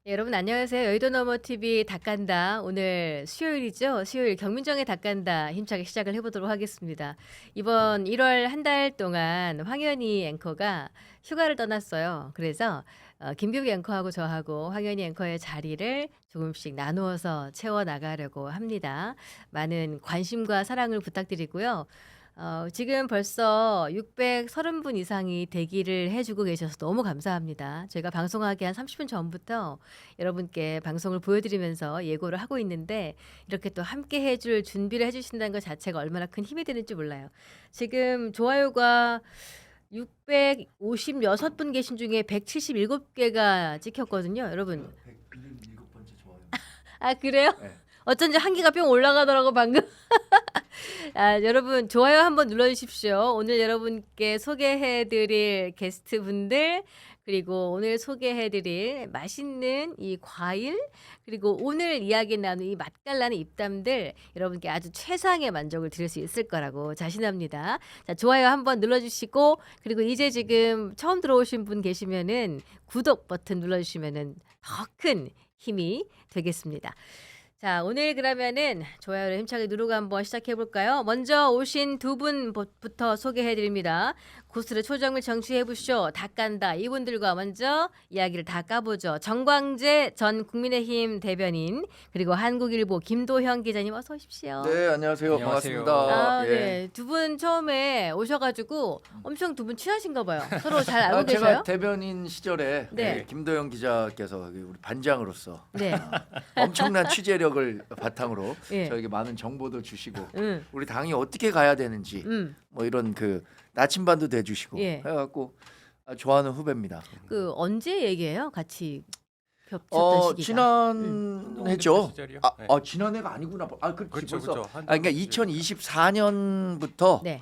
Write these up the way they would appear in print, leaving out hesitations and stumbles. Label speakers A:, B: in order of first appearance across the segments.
A: 네, 여러분 안녕하세요. 여의도 너머 TV 닭간다. 오늘 수요일이죠. 수요일 경민정의 닭간다 힘차게 시작을 해보도록 하겠습니다. 이번 1월 한 달 동안 황현희 앵커가 휴가를 떠났어요. 그래서 김규기 앵커하고 저하고 황현희 앵커의 자리를 조금씩 나누어서 채워 나가려고 합니다. 많은 관심과 사랑을 부탁드리고요. 지금 벌써 630분 이상이 대기를 해주고 계셔서 너무 감사합니다. 저희가 방송하기 한 30분 전부터 여러분께 방송을 보여드리면서 예고를 하고 있는데 이렇게 또 함께 해줄 준비를 해주신다는 것 자체가 얼마나 큰 힘이 되는지 몰라요. 지금 좋아요가 656분 계신 중에 177개가 찍혔거든요. 여러분.
B: 107번째 좋아요.
A: 아, 그래요?
B: 네.
A: 어쩐지 한기가 뿅 올라가더라고 방금. 여러분 좋아요 한번 눌러주십시오. 오늘 여러분께 소개해드릴 게스트분들 그리고 오늘 소개해드릴 맛있는 이 과일 그리고 오늘 이야기 나눈 이 맛깔나는 입담들 여러분께 아주 최상의 만족을 드릴 수 있을 거라고 자신합니다. 자, 좋아요 한번 눌러주시고 그리고 이제 지금 처음 들어오신 분 계시면은 구독 버튼 눌러주시면은 더 큰 힘이 되겠습니다. 자, 오늘 그러면은 좋아요를 힘차게 누르고 한번 시작해 볼까요? 먼저 오신 두 분부터 소개해 드립니다. 고스트 초정밀 정치해 보시죠. 닭간다. 이분들과 먼저 이야기를 다 까보죠. 정광재 전 국민의힘 대변인 그리고 한국일보 김도형 기자님 어서 오십시오.
B: 네, 안녕하세요.
C: 안녕하세요.
B: 반갑습니다. 예.
A: 네. 두 분 처음에 오셔가지고 엄청 두 분 친하신가 봐요. 서로 잘 알고 계셔요?
B: 제가 대변인 시절에
A: 네.
B: 김도영 기자께서 우리 반장으로서
A: 네.
B: 엄청난 취재력을 바탕으로
A: 예.
B: 저에게 많은 정보도 주시고
A: 응.
B: 우리 당이 어떻게 가야 되는지 뭐 이런 그 나침반도 대주시고
A: 예.
B: 해갖고 좋아하는 후배입니다.
A: 그 언제 얘기해요? 같이 겹쳤던 시기가.
B: 지난해죠.
C: 시절이요?
B: 아,
C: 네.
B: 지난해가 아니구나. 그렇지
C: 그렇죠,
B: 벌써.
C: 그렇죠.
B: 그러니까 2024년부터
A: 네.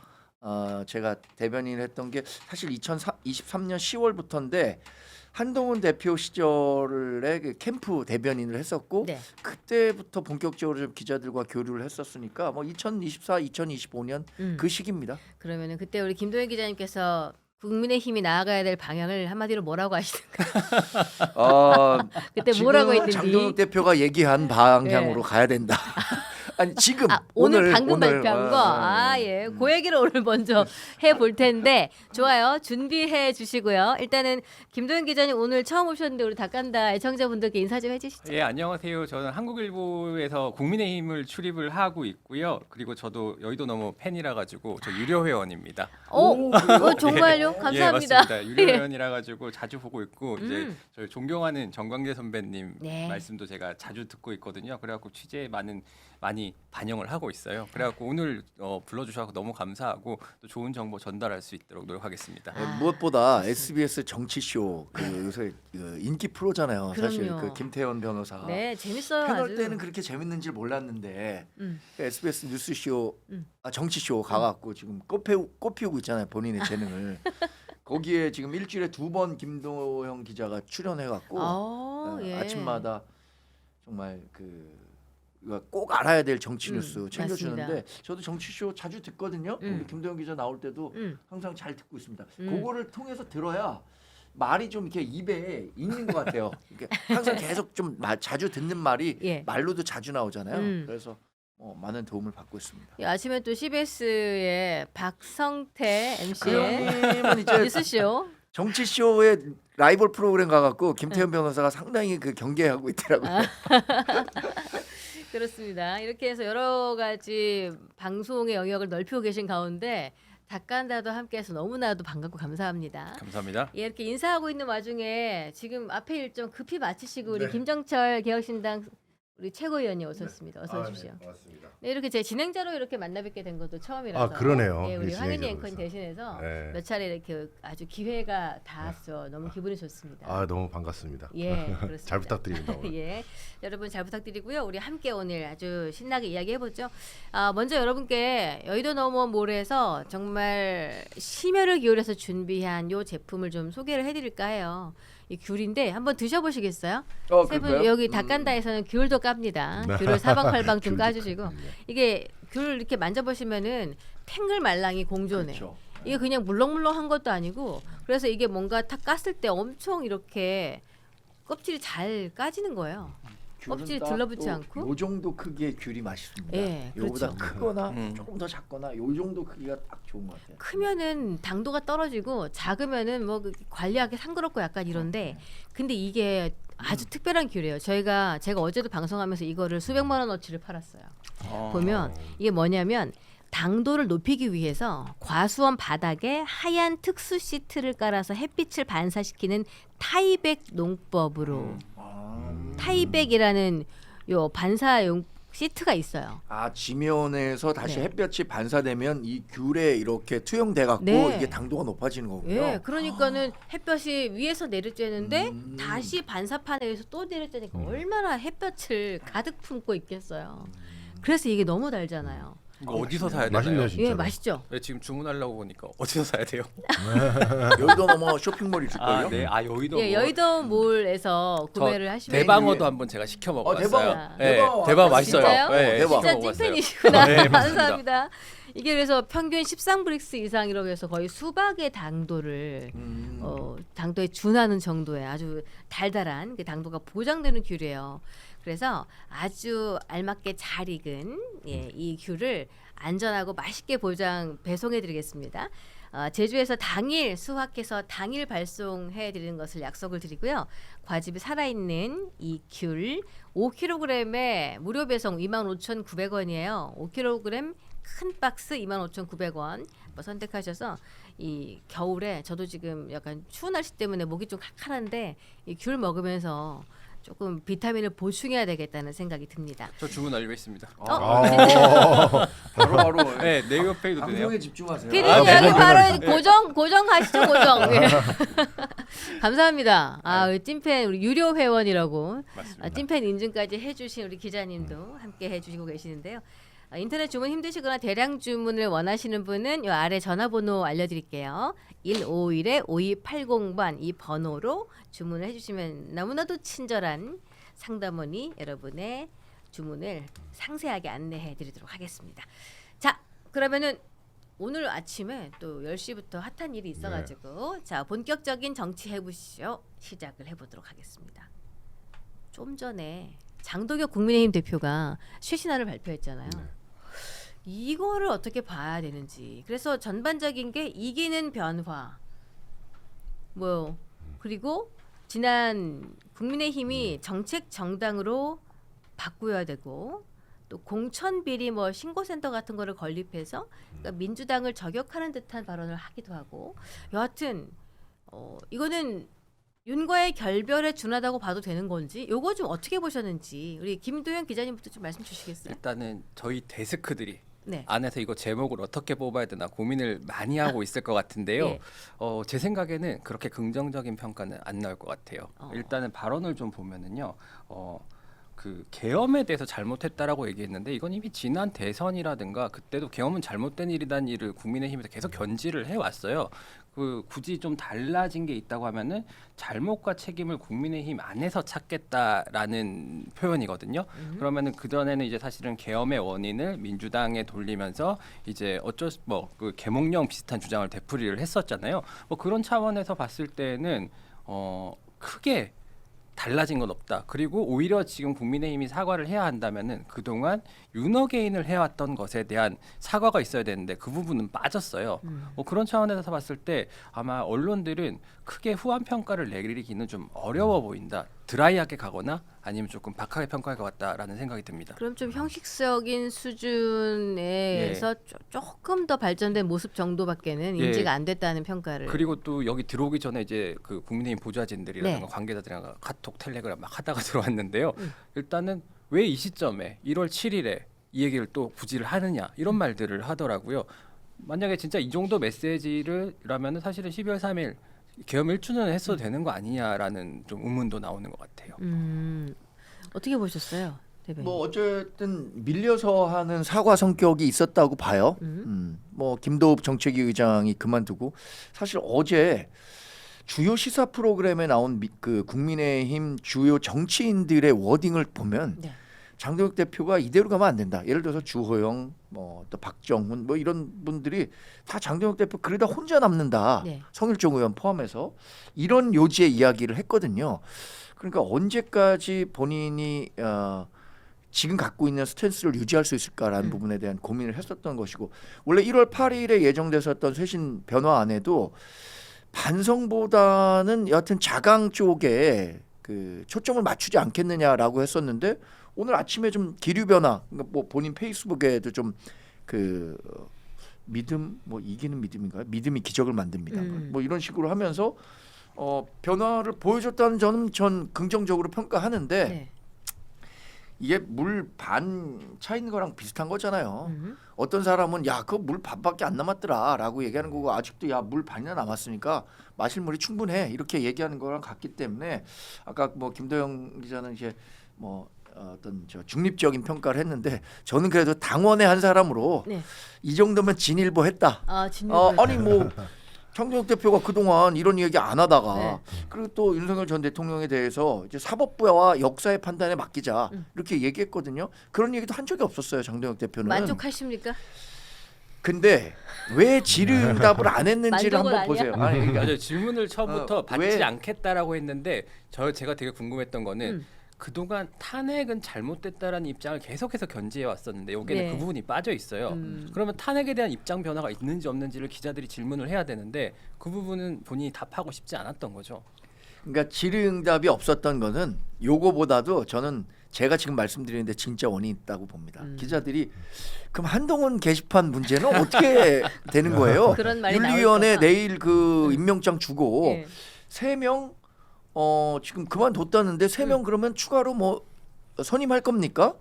B: 제가 대변인을 했던 게 사실 2023년 10월부터인데 한동훈 대표 시절에 그 캠프 대변인을 했었고
A: 네.
B: 그때부터 본격적으로 좀 기자들과 교류를 했었으니까 뭐 2024, 2025년 그 시기입니다.
A: 그러면은 그때 우리 김도현 기자님께서 국민의힘이 나아가야 될 방향을 한마디로 뭐라고 하시던가요? 그때 뭐라고
B: 지금
A: 했는지.
B: 장동욱 대표가 얘기한 방향으로 가야 된다. 아니 지금
A: 오늘 방금
B: 오늘,
A: 발표한 거. 예. 그 얘기를 오늘 먼저 해볼 텐데 좋아요. 준비해 주시고요. 일단은 김도현 기자님 오늘 처음 오셨는데 우리 닭간다 애청자분들께 인사 좀 해주시죠.
C: 예, 안녕하세요. 저는 한국일보에서 국민의힘을 출입을 하고 있고요. 그리고 저도 여의도 너머 팬이라 가지고 저 유료 회원입니다.
A: 정말요?
C: 예,
A: 감사합니다.
C: 맞습니다. 유료 회원이라 가지고 자주 보고 있고 이제 저희 존경하는 정광재 선배님
A: 네.
C: 말씀도 제가 자주 듣고 있거든요. 그래갖고 취재에 많이 반영을 하고 있어요. 그래갖고 오늘 불러주셔서 너무 감사하고 또 좋은 정보 전달할 수 있도록 노력하겠습니다.
B: 무엇보다 SBS 정치쇼 요새 인기 프로잖아요. 사실
A: 그럼요.
B: 그 김태현 변호사가
A: 네, 재밌어요.
B: 패널
A: 아주.
B: 때는 그렇게 재밌는지 몰랐는데
A: 음.
B: SBS 뉴스쇼
A: 음.
B: 정치쇼 가갖고 지금 꽃피우고 있잖아요. 본인의 재능을 거기에 지금 일주일에 2번 김도영 기자가 출연해갖고
A: 예.
B: 아침마다 정말 꼭 알아야 될 정치 뉴스 챙겨주는데
A: 맞습니다.
B: 저도 정치쇼 자주 듣거든요. 우리 김도영 기자 나올 때도 항상 잘 듣고 있습니다. 그거를 통해서 들어야 말이 좀 이렇게 입에 있는 것 같아요. 이렇게 항상 계속 좀 자주 듣는 말이
A: 예.
B: 말로도 자주 나오잖아요. 그래서 많은 도움을 받고 있습니다.
A: 아침에 또 CBS의 박성태
B: 그
A: MC의
B: 형님은 이제
A: 뉴스쇼.
B: 정치쇼의 라이벌 프로그램 가갖고 김태현 변호사가 상당히 경계하고 있더라고요.
A: 그렇습니다. 이렇게 해서 여러 가지 방송의 영역을 넓히고 계신 가운데 닭간다도 함께해서 너무나도 반갑고 감사합니다.
C: 감사합니다.
A: 예, 이렇게 인사하고 있는 와중에 지금 앞에 일정 급히 마치시고 우리
B: 네.
A: 김정철 개혁신당 우리 최고위원이 오셨습니다. 어서 오십시오.
D: 네, 맞습니다.
A: 네, 이렇게 제 진행자로 이렇게 만나 뵙게 된 것도 처음이라서.
D: 그러네요.
A: 예, 우리
D: 이
A: 황현희
D: 진행자로서.
A: 앵커님 대신해서
D: 네.
A: 몇 차례 이렇게 아주 기회가 닿았어. 너무 기분이 좋습니다.
D: 너무 반갑습니다.
A: 예, 그렇습니다.
D: 잘 부탁드립니다. 오늘.
A: 예, 여러분 잘 부탁드리고요. 우리 함께 오늘 아주 신나게 이야기해 보죠. 먼저 여러분께 여의도 너머 몰에서 정말 심혈을 기울여서 준비한 요 제품을 좀 소개를 해드릴까 해요. 이 귤인데 한번 드셔보시겠어요? 세 분
B: 그럴까요?
A: 여기 닭간다에서는 귤도 깝니다. 귤을 사방팔방 좀
D: 귤도
A: 까주시고
D: 깝니다.
A: 이게 귤 이렇게 만져보시면은 팽글 말랑이 공존해.
B: 그렇죠.
A: 이게 그냥 물렁물렁한 것도 아니고 그래서 이게 뭔가 탁 깠을 때 엄청 이렇게 껍질이 잘 까지는 거예요. 껍질이
B: 귤은
A: 들러붙지
B: 딱
A: 않고?
B: 또 요 정도 크기의 귤이 맛있습니다.
A: 예,
B: 요보다
A: 그렇죠.
B: 크거나
C: 음.
B: 조금 더 작거나 요 정도 크기가 딱 좋은 것 같아요.
A: 크면은 당도가 떨어지고 작으면은 뭐 관리하기 상그럽고 약간 이런데 근데 이게 아주 특별한 귤이에요. 제가 어제도 방송하면서 이거를 수백만 원어치를 팔았어요. 보면 이게 뭐냐면 당도를 높이기 위해서 과수원 바닥에 하얀 특수 시트를 깔아서 햇빛을 반사시키는 타이백 농법으로 타이백이라는 요 반사용 시트가 있어요.
B: 아 지면에서 다시
A: 네.
B: 햇볕이 반사되면 이 귤에 이렇게 투영돼 갖고
A: 네.
B: 이게 당도가 높아지는 거군요.
A: 예, 그러니까는 햇볕이 위에서 내려쬐는데
B: 음.
A: 다시 반사판에 의해서 또 내려쬐니까 얼마나 햇볕을 가득 품고 있겠어요. 그래서 이게 너무 달잖아요.
C: 이거 어디서 사야 되나요?
D: 맛있네요, 진짜.
A: 예, 맛있죠.
C: 네, 지금 주문하려고 보니까 어디서 사야 돼요?
B: 여의도 넘어 쇼핑몰 있을 거예요.
C: 아, 네. 아, 여의도.
A: 예, 여의도 몰에서 구매를 하시면
C: 대방어도 한번 제가 시켜 먹어봤어요.
B: 대방어.
C: 네,
B: 대방어.
C: 대방 맛있어요.
A: 진짜요?
C: 네,
B: 대박.
A: 진짜
C: 시켜 먹어봤어요.
A: 찐팬이시구나.
C: 네, 맞습니다.
A: 감사합니다. 이게 그래서 평균 13브릭스 이상이라고 해서 거의 수박의 당도를 당도에 준하는 정도의 아주 달달한 그 당도가 보장되는 귤이에요. 그래서 아주 알맞게 잘 익은 이 귤을 안전하고 맛있게 배송해드리겠습니다. 제주에서 당일 수확해서 당일 발송해드리는 것을 약속을 드리고요. 과즙이 살아있는 이 귤 5kg에 무료 배송 25,900원이에요. 5kg 큰 박스 25,900원 선택하셔서 이 겨울에 저도 지금 약간 추운 날씨 때문에 목이 좀 칼칼한데 이 귤 먹으면서 조금 비타민을 보충해야 되겠다는 생각이 듭니다.
C: 저 주문 알고 있습니다.
B: 바로
C: 네, 네이버페이도 되네요.
B: 방송에 집중하세요.
A: 피디님
C: 아,
A: 여기
C: 네.
A: 바로 고정하시죠 고정. 예. 감사합니다. 우리 찐팬 우리 유료 회원이라고
C: 맞습니다.
A: 찐팬 인증까지 해주신 우리 기자님도 함께 해주시고 계시는데요. 인터넷 주문 힘드시거나 대량 주문을 원하시는 분은 이 아래 전화번호 알려드릴게요. 151-5280번 이 번호로 주문을 해주시면 너무나도 친절한 상담원이 여러분의 주문을 상세하게 안내해드리도록 하겠습니다. 자, 그러면은 오늘 아침에 또 10시부터 핫한 일이 있어가지고 자 본격적인 정치 해보시죠 시작을 해보도록 하겠습니다. 좀 전에 장도겸 국민의힘 대표가 쇄신안을 발표했잖아요. 이거를 어떻게 봐야 되는지. 그래서 전반적인 게 이기는 변화. 뭐 그리고 지난 국민의힘이 정책 정당으로 바꾸어야 되고 또 공천 비리 뭐 신고센터 같은 거를 건립해서 그러니까 민주당을 저격하는 듯한 발언을 하기도 하고 여하튼 이거는 윤과의 결별에 준하다고 봐도 되는 건지 요거 좀 어떻게 보셨는지 우리 김도현 기자님부터 좀 말씀 주시겠어요?
C: 일단은 저희 데스크들이
A: 네.
C: 안에서 이거 제목을 어떻게 뽑아야 되나 고민을 많이 하고 있을 것 같은데요.
A: 예.
C: 제 생각에는 그렇게 긍정적인 평가는 안 나올 것 같아요.
A: 어.
C: 일단은 발언을 좀 보면은요. 그 계엄에 대해서 잘못했다라고 얘기했는데 이건 이미 지난 대선이라든가 그때도 계엄은 잘못된 일이라는 일을 국민의힘에서 계속 견지를 해왔어요. 그 굳이 좀 달라진 게 있다고 하면은 잘못과 책임을 국민의힘 안에서 찾겠다라는 표현이거든요. 그러면은 그 전에는 이제 사실은 계엄의 원인을 민주당에 돌리면서 이제 그 계몽령 비슷한 주장을 되풀이를 했었잖아요. 뭐 그런 차원에서 봤을 때는 크게 달라진 건 없다. 그리고 오히려 지금 국민의힘이 사과를 해야 한다면은 그동안 윤어게인을 해왔던 것에 대한 사과가 있어야 되는데 그 부분은 빠졌어요. 뭐 그런 차원에서 봤을 때 아마 언론들은 크게 후한 평가를 내리기는 좀 어려워 보인다. 드라이하게 가거나 아니면 조금 박하게 평가할 것 같다라는 생각이 듭니다.
A: 그럼 좀 형식적인 수준에서 조금 더 발전된 모습 정도밖에는 인지가 안 됐다는 평가를.
C: 그리고 또 여기 들어오기 전에 이제 그 국민의힘 보좌진들이라든가
A: 네.
C: 관계자들이랑 카톡 텔레그램 막 하다가 들어왔는데요. 일단은 왜 이 시점에 1월 7일에 이 얘기를 또 굳이 하느냐 이런 말들을 하더라고요. 만약에 진짜 이 정도 메시지를라면은 사실은 12월 3일 계엄 1주년 했어도 되는 거 아니냐라는 좀 의문도 나오는 것 같아요.
A: 어떻게 보셨어요, 대변인?
B: 뭐 어쨌든 밀려서 하는 사과 성격이 있었다고 봐요. 뭐 김도읍 정책위 의장이 그만두고 사실 어제 주요 시사 프로그램에 나온 그 국민의힘 주요 정치인들의 워딩을 보면
A: 네.
B: 장동혁 대표가 이대로 가면 안 된다. 예를 들어서 주호영, 뭐 또 박정훈 뭐 이런 분들이 다 장동혁 대표 그러다 혼자 남는다.
A: 네.
B: 성일종 의원 포함해서 이런 요지의 이야기를 했거든요. 그러니까 언제까지 본인이 지금 갖고 있는 스탠스를 유지할 수 있을까라는 부분에 대한 고민을 했었던 것이고 원래 1월 8일에 예정됐었던 쇄신 변화안에도 반성보다는 여하튼 자강 쪽에 그 초점을 맞추지 않겠느냐라고 했었는데 오늘 아침에 좀 기류 변화, 그러니까 뭐 본인 페이스북에도 좀 그 믿음 뭐 이기는 믿음인가요? 믿음이 기적을 만듭니다. 뭐 이런 식으로 하면서 변화를 보여줬다는 저는 전 긍정적으로 평가하는데
A: 네.
B: 이게 물 반 차 있는 거랑 비슷한 거잖아요. 어떤 사람은 야 그거 물 반밖에 안 남았더라라고 얘기하는 거고 아직도 야 물 반이나 남았으니까 마실 물이 충분해 이렇게 얘기하는 거랑 같기 때문에 아까 뭐 김도영 기자는 이제 뭐 어떤 저 중립적인 평가를 했는데 저는 그래도 당원의 한 사람으로
A: 네.
B: 이 정도면 진일보했다.
A: 아, 진일보.
B: 아니 뭐 장동혁 대표가 그동안 이런 얘기 안 하다가
A: 네.
B: 그리고 또 윤석열 전 대통령에 대해서 이제 사법부와 역사의 판단에 맡기자 이렇게 얘기했거든요. 그런 얘기도 한 적이 없었어요. 장동혁 대표는.
A: 만족하십니까?
B: 근데 왜 질의응답을 안 했는지를
A: 만족은
B: 한번 보세요.
A: 아니야?
B: 아니, 그러니까
C: 맞아요. 질문을 처음부터 받지
B: 왜?
C: 않겠다라고 했는데 제가 되게 궁금했던 거는 그동안 탄핵은 잘못됐다라는 입장을 계속해서 견지해 왔었는데 여기는
A: 네.
C: 그 부분이 빠져 있어요. 그러면 탄핵에 대한 입장 변화가 있는지 없는지를 기자들이 질문을 해야 되는데 그 부분은 본인이 답하고 싶지 않았던 거죠.
B: 그러니까 질의응답이 없었던 거는 요거보다도 저는 제가 지금 말씀드리는데 진짜 원인이 있다고 봅니다. 기자들이 그럼 한동훈 게시판 문제는 어떻게 되는 거예요?
A: 그런 말이
B: 윤리위원회
A: 나올까 봐.
B: 내일 그 임명장 주고
A: 네.
B: 3명 지금 그만뒀다는데 3명 그러면 추가로 뭐 선임할 겁니까?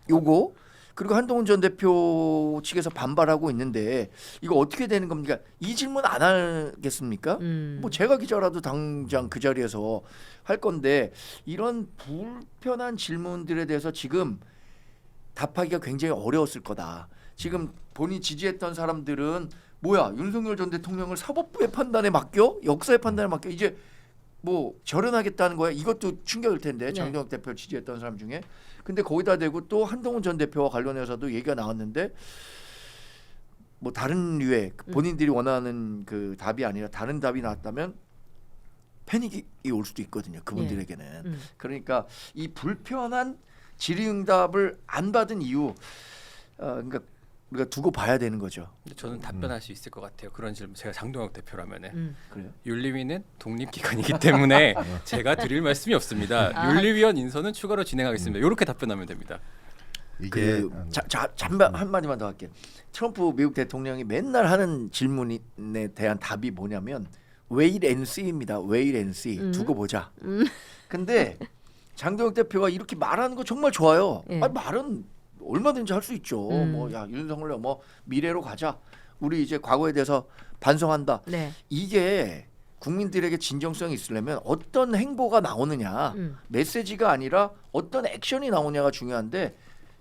B: 요거 그리고 한동훈 전 대표 측에서 반발하고 있는데 이거 어떻게 되는 겁니까? 이 질문 안 하겠습니까? 뭐 제가 기자라도 당장 그 자리에서 할 건데 이런 불편한 질문들에 대해서 지금 답하기가 굉장히 어려웠을 거다. 지금 본인이 지지했던 사람들은 뭐야 윤석열 전 대통령을 사법부의 판단에 맡겨? 역사의 판단에 맡겨? 이제 뭐 절연하겠다는 거야. 이것도 충격일 텐데
A: 네.
B: 장동혁 대표를 지지했던 사람 중에. 근데 거기다 대고 또 한동훈 전 대표와 관련해서도 얘기가 나왔는데 뭐 다른 류의 본인들이 원하는 그 답이 아니라 다른 답이 나왔다면 패닉이 올 수도 있거든요. 그분들에게는. 그러니까 이 불편한 질의응답을 안 받은 이유 그러니까 우리가 두고 봐야 되는 거죠.
C: 근데 저는 답변할 수 있을 것 같아요. 그런 질문 제가 장동혁 대표라면은
B: 그래요?
C: 윤리위는 독립기관이기 때문에 제가 드릴 말씀이 없습니다. 윤리위원 인선은 추가로 진행하겠습니다. 이렇게 답변하면 됩니다.
B: 그 한마디만 더 할게요. 트럼프 미국 대통령이 맨날 하는 질문에 대한 답이 뭐냐면 wait and see입니다. wait and see. 두고 보자. 근데 장동혁 대표가 이렇게 말하는 거 정말 좋아요.
A: 예.
B: 아니, 말은 얼마든지 할 수 있죠. 뭐 야 윤석열 뭐 미래로 가자. 우리 이제 과거에 대해서 반성한다.
A: 네.
B: 이게 국민들에게 진정성이 있으려면 어떤 행보가 나오느냐, 메시지가 아니라 어떤 액션이 나오냐가 중요한데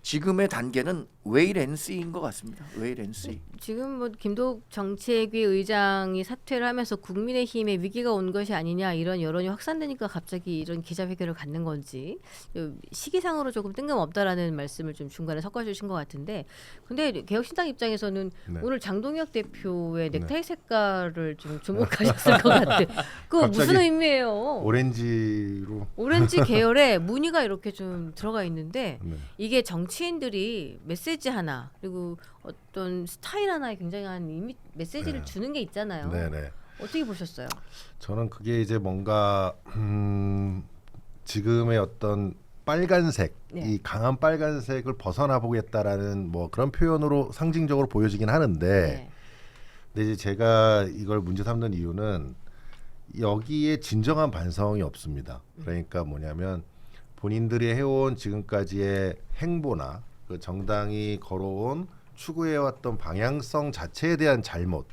B: 지금의 단계는 wait and see인 것 같습니다. wait and see.
A: 지금 뭐 김도욱 정책위 의장이 사퇴를 하면서 국민의힘에 위기가 온 것이 아니냐 이런 여론이 확산되니까 갑자기 이런 기자회견을 갖는 건지 시기상으로 조금 뜬금없다라는 말씀을 좀 중간에 섞어주신 것 같은데 근데 개혁신당 입장에서는
D: 네.
A: 오늘 장동혁 대표의 넥타이 색깔을 좀 주목하셨을 것 같아요. 그거 무슨
D: 갑자기
A: 의미예요?
D: 오렌지로
A: 오렌지 계열에 무늬가 이렇게 좀 들어가 있는데
D: 네.
A: 이게 정치인들이 메시지 하나 그리고 어떤 스타일 하나에 굉장한 메시지를
D: 네.
A: 주는 게 있잖아요.
D: 네네.
A: 어떻게 보셨어요?
D: 저는 그게 이제 뭔가 지금의 어떤 빨간색,
A: 네.
D: 이 강한 빨간색을 벗어나 보겠다라는 뭐 그런 표현으로 상징적으로 보여지긴 하는데,
A: 네.
D: 근데 이제 제가 이걸 문제 삼는 이유는 여기에 진정한 반성이 없습니다. 그러니까 뭐냐면 본인들이 해온 지금까지의 행보나 그 정당이 걸어온 추구해왔던 방향성 자체에 대한 잘못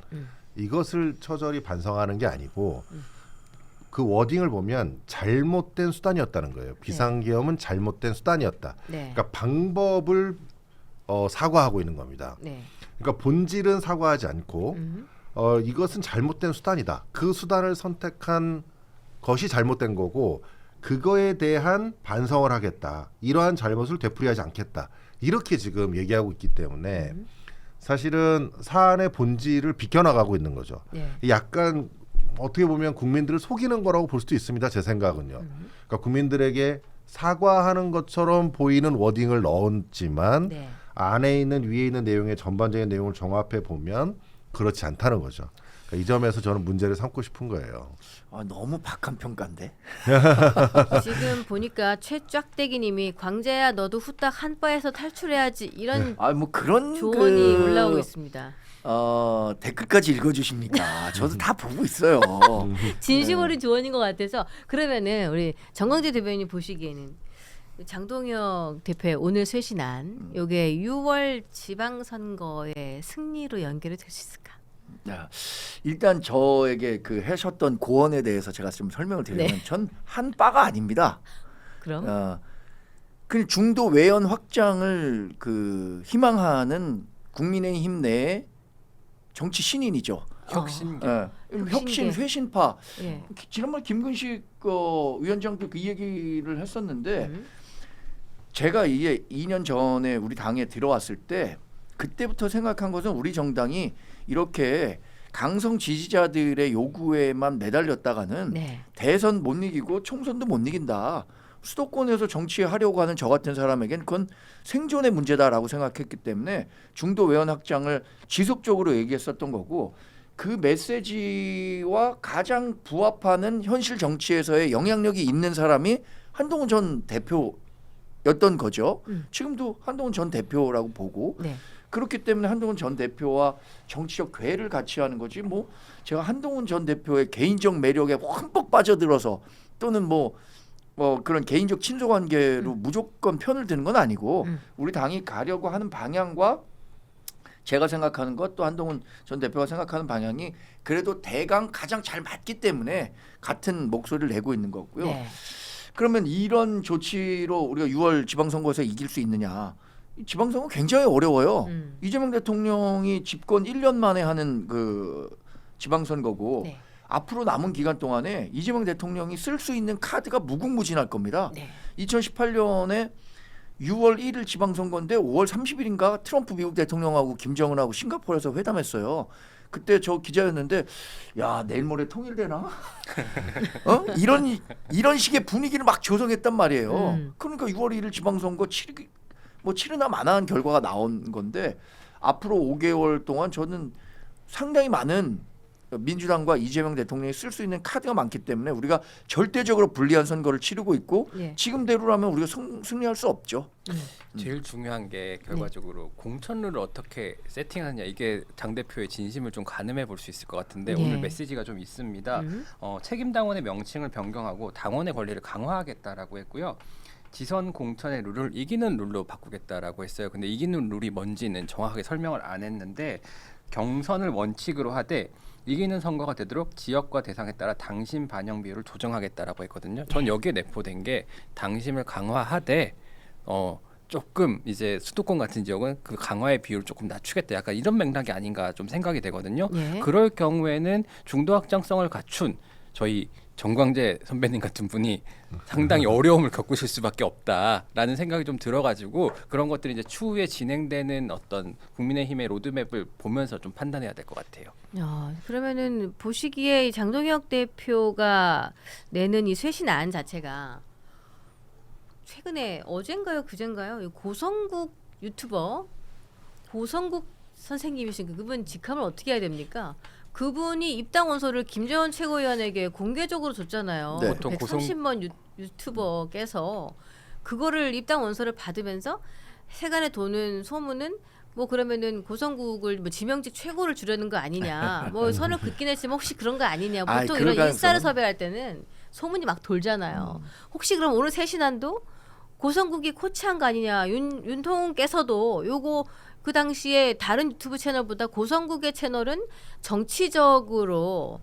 D: 이것을 처절히 반성하는 게 아니고 그 워딩을 보면 잘못된 수단이었다는 거예요. 비상계엄은 잘못된 수단이었다.
A: 네.
D: 그러니까 방법을 사과하고 있는 겁니다.
A: 네.
D: 그러니까 본질은 사과하지 않고 이것은 잘못된 수단이다. 그 수단을 선택한 것이 잘못된 거고 그거에 대한 반성을 하겠다. 이러한 잘못을 되풀이하지 않겠다. 이렇게 지금 얘기하고 있기 때문에 사실은 사안의 본질을 비껴나가고 있는 거죠.
A: 네.
D: 약간 어떻게 보면 국민들을 속이는 거라고 볼 수도 있습니다. 제 생각은요. 그러니까 국민들에게 사과하는 것처럼 보이는 워딩을 넣었지만
A: 네.
D: 안에 있는 위에 있는 내용의 전반적인 내용을 종합해 보면 그렇지 않다는 거죠. 그러니까 이 점에서 저는 문제를 삼고 싶은 거예요.
B: 아, 너무 박한 평가인데.
A: 지금 보니까 최쫙대기님이 광재야 너도 후딱 한 바에서 탈출해야지 이런
B: 아, 뭐 그런
A: 조언이 올라오고 있습니다.
B: 댓글까지 읽어주십니까? 저도 다 보고 있어요.
A: 진심 어린 조언인 것 같아서 그러면은 우리 정광재 대변인 보시기에는 장동혁 대표의 오늘 쇄신안 요게 6월 지방선거의 승리로 연결이 될 수 있을까?
B: 야, 일단 저에게 그 하셨던 고언에 대해서 제가 좀 설명을 드리면
A: 네.
B: 전 한 바가 아닙니다.
A: 그럼
B: 그 중도 외연 확장을 그 희망하는 국민의힘 내의 정치 신인이죠.
C: 혁신계.
B: 혁신 쇄신파.
A: 예.
B: 지난번 김근식 위원장도 그 얘기를 했었는데 제가 이게 2년 전에 우리 당에 들어왔을 때 그때부터 생각한 것은 우리 정당이 이렇게 강성 지지자들의 요구에만 매달렸다가는
A: 네.
B: 대선 못 이기고 총선도 못 이긴다. 수도권에서 정치하려고 하는 저 같은 사람에겐 그건 생존의 문제다라고 생각했기 때문에 중도 외연 확장을 지속적으로 얘기했었던 거고 그 메시지와 가장 부합하는 현실 정치에서의 영향력이 있는 사람이 한동훈 전 대표였던 거죠. 지금도 한동훈 전 대표라고 보고
A: 네.
B: 그렇기 때문에 한동훈 전 대표와 정치적 괴를 같이 하는 거지 뭐 제가 한동훈 전 대표의 개인적 매력에 흠뻑 빠져들어서 또는 뭐 그런 개인적 친소 관계로 무조건 편을 드는 건 아니고 우리 당이 가려고 하는 방향과 제가 생각하는 것 또 한동훈 전 대표가 생각하는 방향이 그래도 대강 가장 잘 맞기 때문에 같은 목소리를 내고 있는 거고요.
A: 네.
B: 그러면 이런 조치로 우리가 6월 지방선거에서 이길 수 있느냐? 이 지방선거 굉장히 어려워요. 이재명 대통령이 집권 1년 만에 하는 그 지방선거고
A: 네.
B: 앞으로 남은 기간 동안에 이재명 대통령이 쓸 수 있는 카드가 무궁무진할 겁니다.
A: 네.
B: 2018년에 6월 1일 지방선거인데 5월 30일인가 트럼프 미국 대통령하고 김정은하고 싱가포르에서 회담했어요. 그때 저 기자였는데 야 내일 모레 통일되나? 이런 식의 분위기를 막 조성했단 말이에요. 그러니까 6월 1일 지방선거 치르나 마나한 결과가 나온 건데 앞으로 5개월 동안 저는 상당히 많은 민주당과 이재명 대통령이 쓸 수 있는 카드가 많기 때문에 우리가 절대적으로 불리한 선거를 치르고 있고
A: 예.
B: 지금대로라면 우리가 승리할 수 없죠.
C: 제일 중요한 게 결과적으로 공천룰을 어떻게 세팅하느냐 이게 당 대표의 진심을 좀 가늠해 볼 수 있을 것 같은데
A: 예.
C: 오늘 메시지가 좀 있습니다. 책임 당원의 명칭을 변경하고 당원의 권리를 강화하겠다라고 했고요. 지선 공천의 룰을 이기는 룰로 바꾸겠다라고 했어요. 근데 이기는 룰이 뭔지는 정확하게 설명을 안 했는데 경선을 원칙으로 하되 이기는 선거가 되도록 지역과 대상에 따라 당심 반영 비율을 조정하겠다라고 했거든요. 전 여기에 내포된 게 당심을 강화하되 조금 이제 수도권 같은 지역은 그 강화의 비율을 조금 낮추겠다. 약간 이런 맥락이 아닌가 좀 생각이 되거든요.
A: 예.
C: 그럴 경우에는 중도 확장성을 갖춘 저희 정광재 선배님 같은 분이 상당히 어려움을 겪으실 수밖에 없다라는 생각이 좀 들어가지고 그런 것들이 이제 추후에 진행되는 어떤 국민의힘의 로드맵을 보면서 좀 판단해야 될 것 같아요.
A: 그러면은 보시기에 이 장동혁 대표가 내는 이 쇄신안 자체가 최근에 어젠가요 그젠가요 고성국 유튜버 고성국 선생님이신 그분 직함을 어떻게 해야 됩니까? 그분이 입당 원서를 김재원 최고위원에게 공개적으로 줬잖아요.
B: 네.
C: 보통
A: 130만 유튜버께서 그거를 입당 원서를 받으면서 세간에 도는 소문은 뭐 그러면은 고성국을 뭐 지명직 최고를 주려는 거 아니냐. 뭐 선을 긋긴 했지만 혹시 그런 거 아니냐. 보통
B: 그럴
A: 이런
B: 가능성은.
A: 인싸를 섭외할 때는 소문이 막 돌잖아요. 혹시 그럼 오늘 쇄신안도 고성국이 코치한 거 아니냐. 윤통께서도 요거 그 당시에 다른 유튜브 채널보다 고성국의 채널은 정치적으로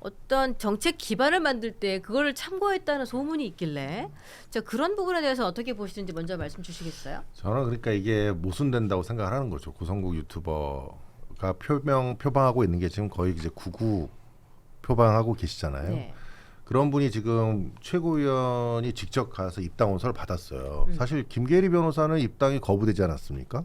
A: 어떤 정책 기반을 만들 때 그거를 참고했다는 소문이 있길래 자 그런 부분에 대해서 어떻게 보시는지 먼저 말씀 주시겠어요?
D: 저는 그러니까 이게 모순된다고 생각을 하는 거죠. 고성국 유튜버가 표방하고 있는 게 지금 거의 이제 구구 표방하고 계시잖아요.
A: 네.
D: 그런 분이 지금 최고위원이 직접 가서 입당 원서를 받았어요. 사실 김계리 변호사는 입당이 거부되지 않았습니까?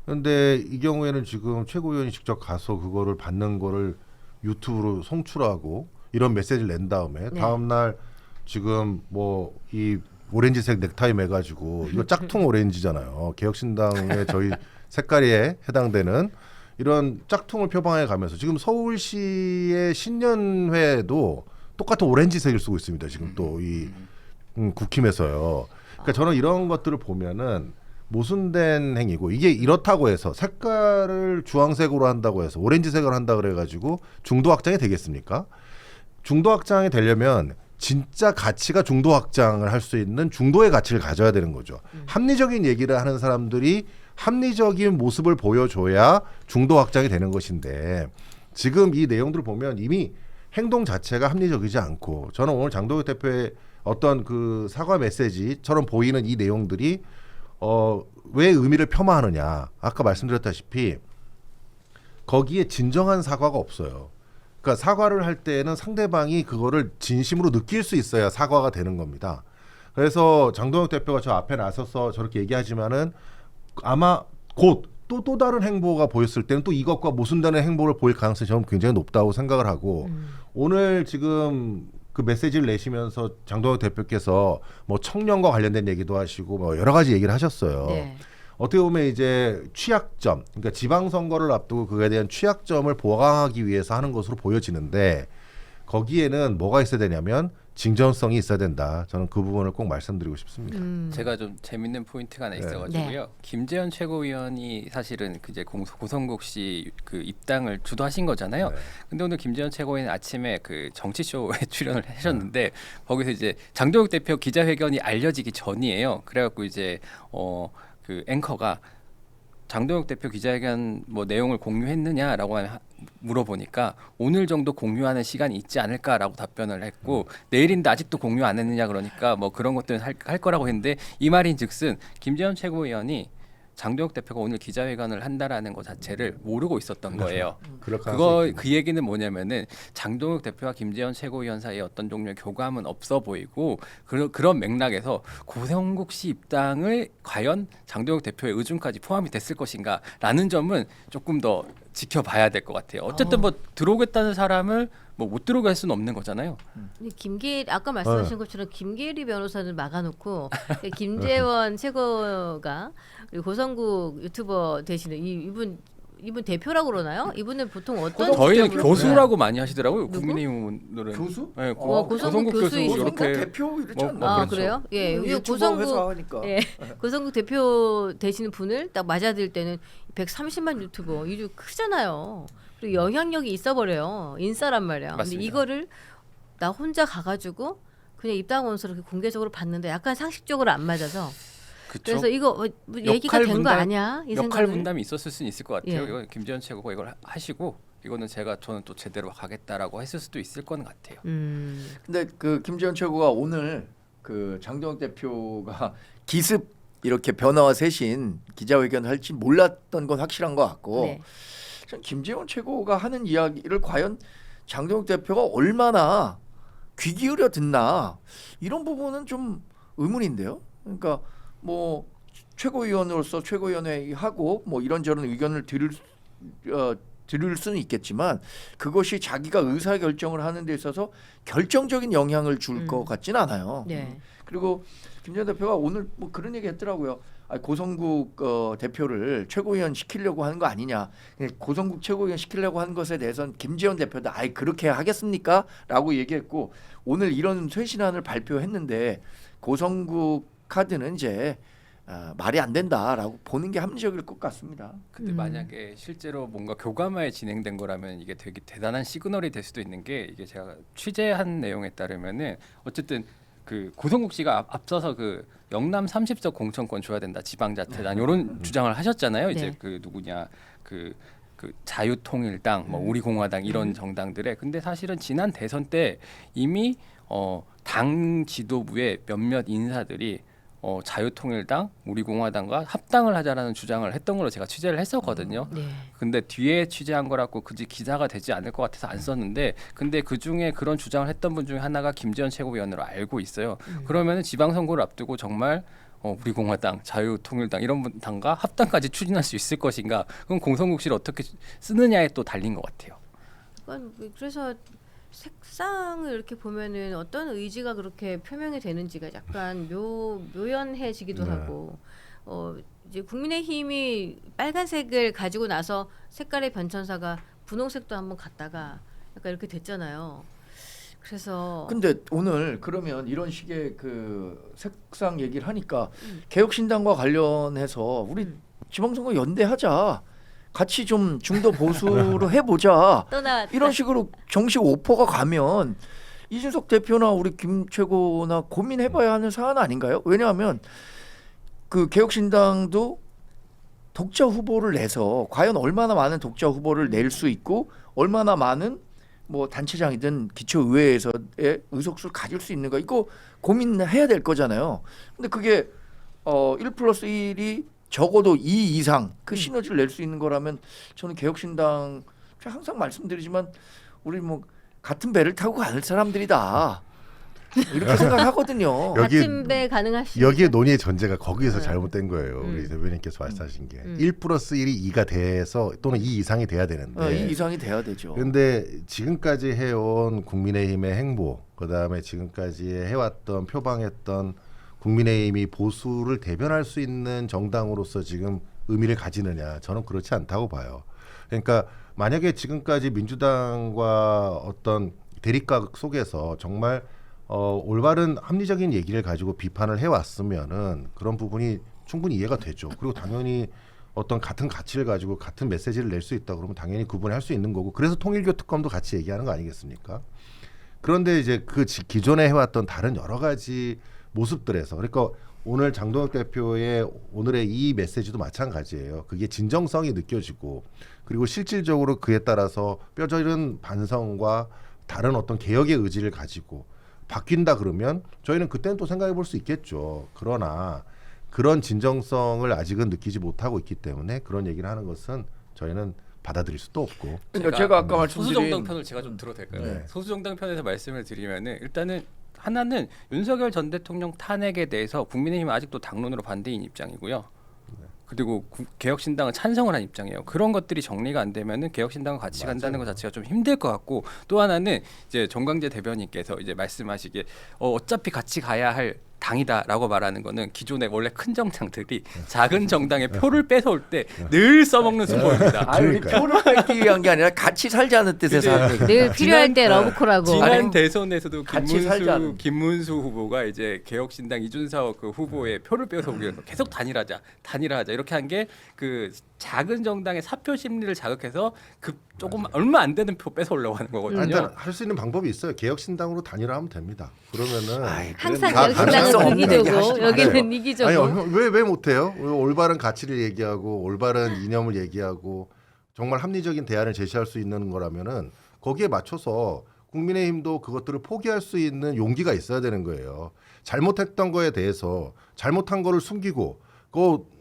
D: 그런데 이 경우에는 지금 최고위원이 직접 가서 그거를 받는 거를 유튜브로 송출하고 이런 메시지를 낸 다음에
A: 네.
D: 다음 날 지금 뭐 이 오렌지색 넥타이 매가지고 이거 짝퉁 오렌지잖아요. 개혁신당의 저희 색깔에 해당되는 이런 짝퉁을 표방해 가면서 지금 서울시의 신년회도 똑같은 오렌지색을 쓰고 있습니다. 지금 또 이 국힘에서요. 그러니까 저는 이런 것들을 보면은 모순된 행위고 이게 이렇다고 해서 색깔을 주황색으로 한다고 해서 오렌지색을 한다 그래가지고 중도 확장이 되겠습니까? 중도 확장이 되려면 진짜 가치가 중도 확장을 할 수 있는 중도의 가치를 가져야 되는 거죠. 합리적인 얘기를 하는 사람들이 합리적인 모습을 보여줘야 중도 확장이 되는 것인데 지금 이 내용들을 보면 이미 행동 자체가 합리적이지 않고 저는 오늘 장도혁 대표의 어떤 그 사과 메시지처럼 보이는 이 내용들이 왜 의미를 폄하하느냐. 아까 말씀드렸다시피 거기에 진정한 사과가 없어요. 그러니까 사과를 할 때는 상대방이 그거를 진심으로 느낄 수 있어야 사과가 되는 겁니다. 그래서 장동혁 대표가 저 앞에 나서서 저렇게 얘기하지만은 아마 곧 또 다른 행보가 보였을 때는 또 이것과 모순되는 행보를 보일 가능성이 저는 굉장히 높다고 생각을 하고 오늘 지금 그 메시지를 내시면서 장동혁 대표께서 뭐 청년과 관련된 얘기도 하시고 뭐 여러 가지 얘기를 하셨어요.
A: 네.
D: 어떻게 보면 이제 취약점, 그러니까 지방선거를 앞두고 그에 대한 취약점을 보강하기 위해서 하는 것으로 보여지는데 거기에는 뭐가 있어야 되냐면 진정성이 있어야 된다. 저는 그 부분을 꼭 말씀드리고 싶습니다.
C: 제가 좀 재밌는 포인트가 하나
D: 네.
C: 있어가지고요.
A: 네.
C: 김재현 최고위원이 사실은 이제 고성국 씨 그 입당을 주도하신 거잖아요.
D: 네.
C: 근데 오늘 김재현 최고위원 아침에 그 정치쇼에 출연을 하셨는데 거기서 이제 장동혁 대표 기자회견이 알려지기 전이에요. 그래갖고 이제 그 앵커가 장동혁 대표 기자회견 뭐 내용을 공유했느냐라고 물어보니까 오늘 정도 공유하는 시간이 있지 않을까라고 답변을 했고 내일인데 아직도 공유 안 했느냐 그러니까 뭐 그런 것들은 할 거라고 했는데 이 말인즉슨 김재현 최고위원이 장동혁 대표가 오늘 기자회견을 한다라는 것 자체를 모르고 있었던 거예요.
D: 그럴 가능성이
C: 그 얘기는 뭐냐면은 장동혁 대표와 김재현 최고위원 사이에 어떤 종류의 교감은 없어 보이고 그런 맥락에서 고성국 씨 입당을 과연 장동혁 대표의 의중까지 포함이 됐을 것인가라는 점은 조금 더 지켜봐야 될 것 같아요. 어쨌든 뭐 들어오겠다는 사람을 뭐 못 들어오게 할 수는 없는 거잖아요.
A: 근데 아까 말씀하신 것처럼 김계리 변호사는 막아놓고 김재원 최고가 그리고 고성국 유튜버 되시는 이분 대표라고 그러나요? 이분은 보통 어떤
C: 저희는
A: 직업으로
C: 교수라고 많이 하시더라고요.
A: 누구?
C: 국민의힘은
B: 교수?
C: 네,
A: 고성국 교수
C: 이렇게
B: 대표 이랬지
C: 뭐,
B: 않나?
A: 아
C: 그렇죠.
A: 그래요? 예, 여기
B: 유튜버 회사
A: 고성국
B: 하니까.
A: 예, 고성국 대표 되시는 분을 딱 맞아들 때는 130만 유튜버 이주 크잖아요. 그리고 영향력이 있어 버려요. 인싸란 말이야. 근데
C: 맞습니다.
A: 이거를 나 혼자 가가지고 그냥 입당 원서를 이렇게 공개적으로 받는데 약간 상식적으로 안 맞아서
C: 그쵸?
A: 그래서 이거 뭐 얘기가 된 거 아니야? 이
C: 역할
A: 생각을
C: 분담이 있었을 수는 있을 것 같아요.
A: 예.
C: 이건 김재현 최고가 이걸 하시고 이거는 저는 또 제대로 가겠다라고 했을 수도 있을 건 같아요.
B: 근데 그 김재현 최고가 오늘 그 장동혁 대표가 기습 이렇게 변화와 쇄신 기자회견을 할지 몰랐던 건 확실한 것 같고
A: 네.
B: 전 김재원 최고가 하는 이야기를 과연 장동혁 대표가 얼마나 귀 기울여 듣나 이런 부분은 좀 의문인데요. 그러니까 뭐 최고위원으로서 최고위원회 하고 뭐 이런저런 의견을 들을 수는 있겠지만 그것이 자기가 의사 결정을 하는 데 있어서 결정적인 영향을 줄 것 같지는 않아요.
A: 네.
B: 그리고 김재현 대표가 오늘 뭐 그런 얘기 했더라고요. 고성국 대표를 최고위원 시키려고 하는 거 아니냐. 고성국 최고위원 시키려고 하는 것에 대해서는 김재현 대표도 아예 그렇게 하겠습니까? 라고 얘기했고 오늘 이런 쇄신안을 발표했는데 고성국 카드는 이제 말이 안 된다라고 보는 게 합리적일 것 같습니다.
C: 근데 만약에 실제로 뭔가 교감하에 진행된 거라면 이게 되게 대단한 시그널이 될 수도 있는 게 이게 제가 취재한 내용에 따르면은 어쨌든 그 고성국 씨가 앞서서 그 영남 30석 공천권 줘야 된다 지방자치단 이런 주장을 하셨잖아요. 이제
A: 네.
C: 그 누구냐 그 자유통일당 뭐 우리공화당 이런 정당들의 근데 사실은 지난 대선 때 이미 당 지도부의 몇몇 인사들이 자유통일당, 우리공화당과 합당을 하자라는 주장을 했던 걸로 제가 취재를 했었거든요.
A: 네.
C: 근데 뒤에 취재한 거라고 굳이 기사가 되지 않을 것 같아서 안 썼는데, 근데 그 중에 그런 주장을 했던 분 중에 하나가 김재원 최고위원으로 알고 있어요. 그러면은 지방선거를 앞두고 정말 우리공화당, 자유통일당 이런 당과 합당까지 추진할 수 있을 것인가? 그럼 공성국시를 어떻게 쓰느냐에 또 달린 것 같아요.
A: 그래서 색상을 이렇게 보면은 어떤 의지가 그렇게 표명이 되는지가 약간 묘연해지기도
D: 네.
A: 하고 이제 국민의힘이 빨간색을 가지고 나서 색깔의 변천사가 분홍색도 한번 갔다가 약간 이렇게 됐잖아요. 그래서
B: 근데 오늘 그러면 이런 식의 그 색상 얘기를 하니까 개혁신당과 관련해서 우리 지방선거 연대하자. 같이 좀 중도 보수로 해보자.
A: 또 나왔다.
B: 이런 식으로 정식 오퍼가 가면 이준석 대표나 우리 김 최고나 고민해봐야 하는 사안 아닌가요? 왜냐하면 그 개혁신당도 독자 후보를 내서 과연 얼마나 많은 독자 후보를 낼 수 있고 얼마나 많은 뭐 단체장이든 기초의회에서의 의석수를 가질 수 있는가 이거 고민해야 될 거잖아요. 근데 그게 1+1이 적어도 2 이상 그 시너지를 낼 수 있는 거라면 저는 개혁신당 제가 항상 말씀드리지만 우리 뭐 같은 배를 타고 가는 사람들이다 이렇게 생각하거든요.
D: 여기-
A: 같은 배 가능하시죠?
D: 여기에 논의의 전제가 거기에서
A: 네.
D: 잘못된 거예요. 우리 대변인께서 말씀하신 게 1+1이 2가 돼서 또는 2 이상이 돼야 되는데
B: 2 이상이 돼야 되죠.
D: 근데 지금까지 해온 국민의힘의 행보, 그다음에 지금까지 해왔던 표방했던 국민의힘이 보수를 대변할 수 있는 정당으로서 지금 의미를 가지느냐, 저는 그렇지 않다고 봐요. 그러니까 만약에 지금까지 민주당과 어떤 대립각 속에서 정말 올바른 합리적인 얘기를 가지고 비판을 해왔으면은 그런 부분이 충분히 이해가 되죠. 그리고 당연히 어떤 같은 가치를 가지고 같은 메시지를 낼 수 있다 그러면 당연히 구분할 수 있는 거고, 그래서 통일교 특검도 같이 얘기하는 거 아니겠습니까? 그런데 이제 그 기존에 해왔던 다른 여러 가지 모습들에서, 그러니까 오늘 장동혁 대표의 오늘의 이 메시지도 마찬가지예요. 그게 진정성이 느껴지고, 그리고 실질적으로 그에 따라서 뼈저린 반성과 다른 어떤 개혁의 의지를 가지고 바뀐다 그러면 저희는 그때는 또 생각해 볼 수 있겠죠. 그러나 그런 진정성을 아직은 느끼지 못하고 있기 때문에 그런 얘기를 하는 것은 저희는 받아들일 수도 없고.
B: 그러니까 제가 아까 말씀드린
C: 소수정당 편을 제가 좀 들어도 될까요?
D: 네.
C: 소수정당 편에서 말씀을 드리면은 일단은 하나는 윤석열 전 대통령 탄핵에 대해서 국민의힘은 아직도 당론으로 반대인 입장이고요. 그리고 개혁신당은 찬성을 한 입장이에요. 그런 것들이 정리가 안 되면은 개혁신당과 같이 간다는 것 자체가 좀 힘들 것 같고, 또 하나는 이제 정광재 대변인께서 이제 말씀하시기에 어차피 같이 가야 할 당이다라고 말하는 거는 기존의 원래 큰 정당들이 작은 정당의 표를 뺏어올 때 늘 써먹는 순보입니다.
B: 아니 우리 표를 뺏기 위한 게 아니라 같이 살자는 뜻에서 하는 얘기.
A: 늘 필요할 때 러브콜하고
C: 지난
B: 아니,
C: 대선에서도
B: 같이 살자는.
C: 김문수 후보가 이제 개혁신당 이준석 그 후보의 표를 뺏어오기 위해서 계속 단일하자 이렇게 한 게 그 작은 정당의 사표 심리를 자극해서 그 조금 얼마 안 되는 표 뺏어오려고 하는 거거든요.
D: 일단 할 수 있는 방법이 있어요. 개혁신당으로 단일화하면 됩니다. 그러면은
A: 항상
D: 다
A: 개혁신당은
B: 가능성 없는 얘기
A: 극이적이고
B: 하시지
A: 여기는
B: 마세요.
A: 이기적이고.
D: 아니 왜 못해요? 올바른 가치를 얘기하고 올바른 이념을 얘기하고 정말 합리적인 대안을 제시할 수 있는 거라면은 거기에 맞춰서 국민의힘도 그것들을 포기할 수 있는 용기가 있어야 되는 거예요. 잘못했던 거에 대해서 잘못한 거를 숨기고 그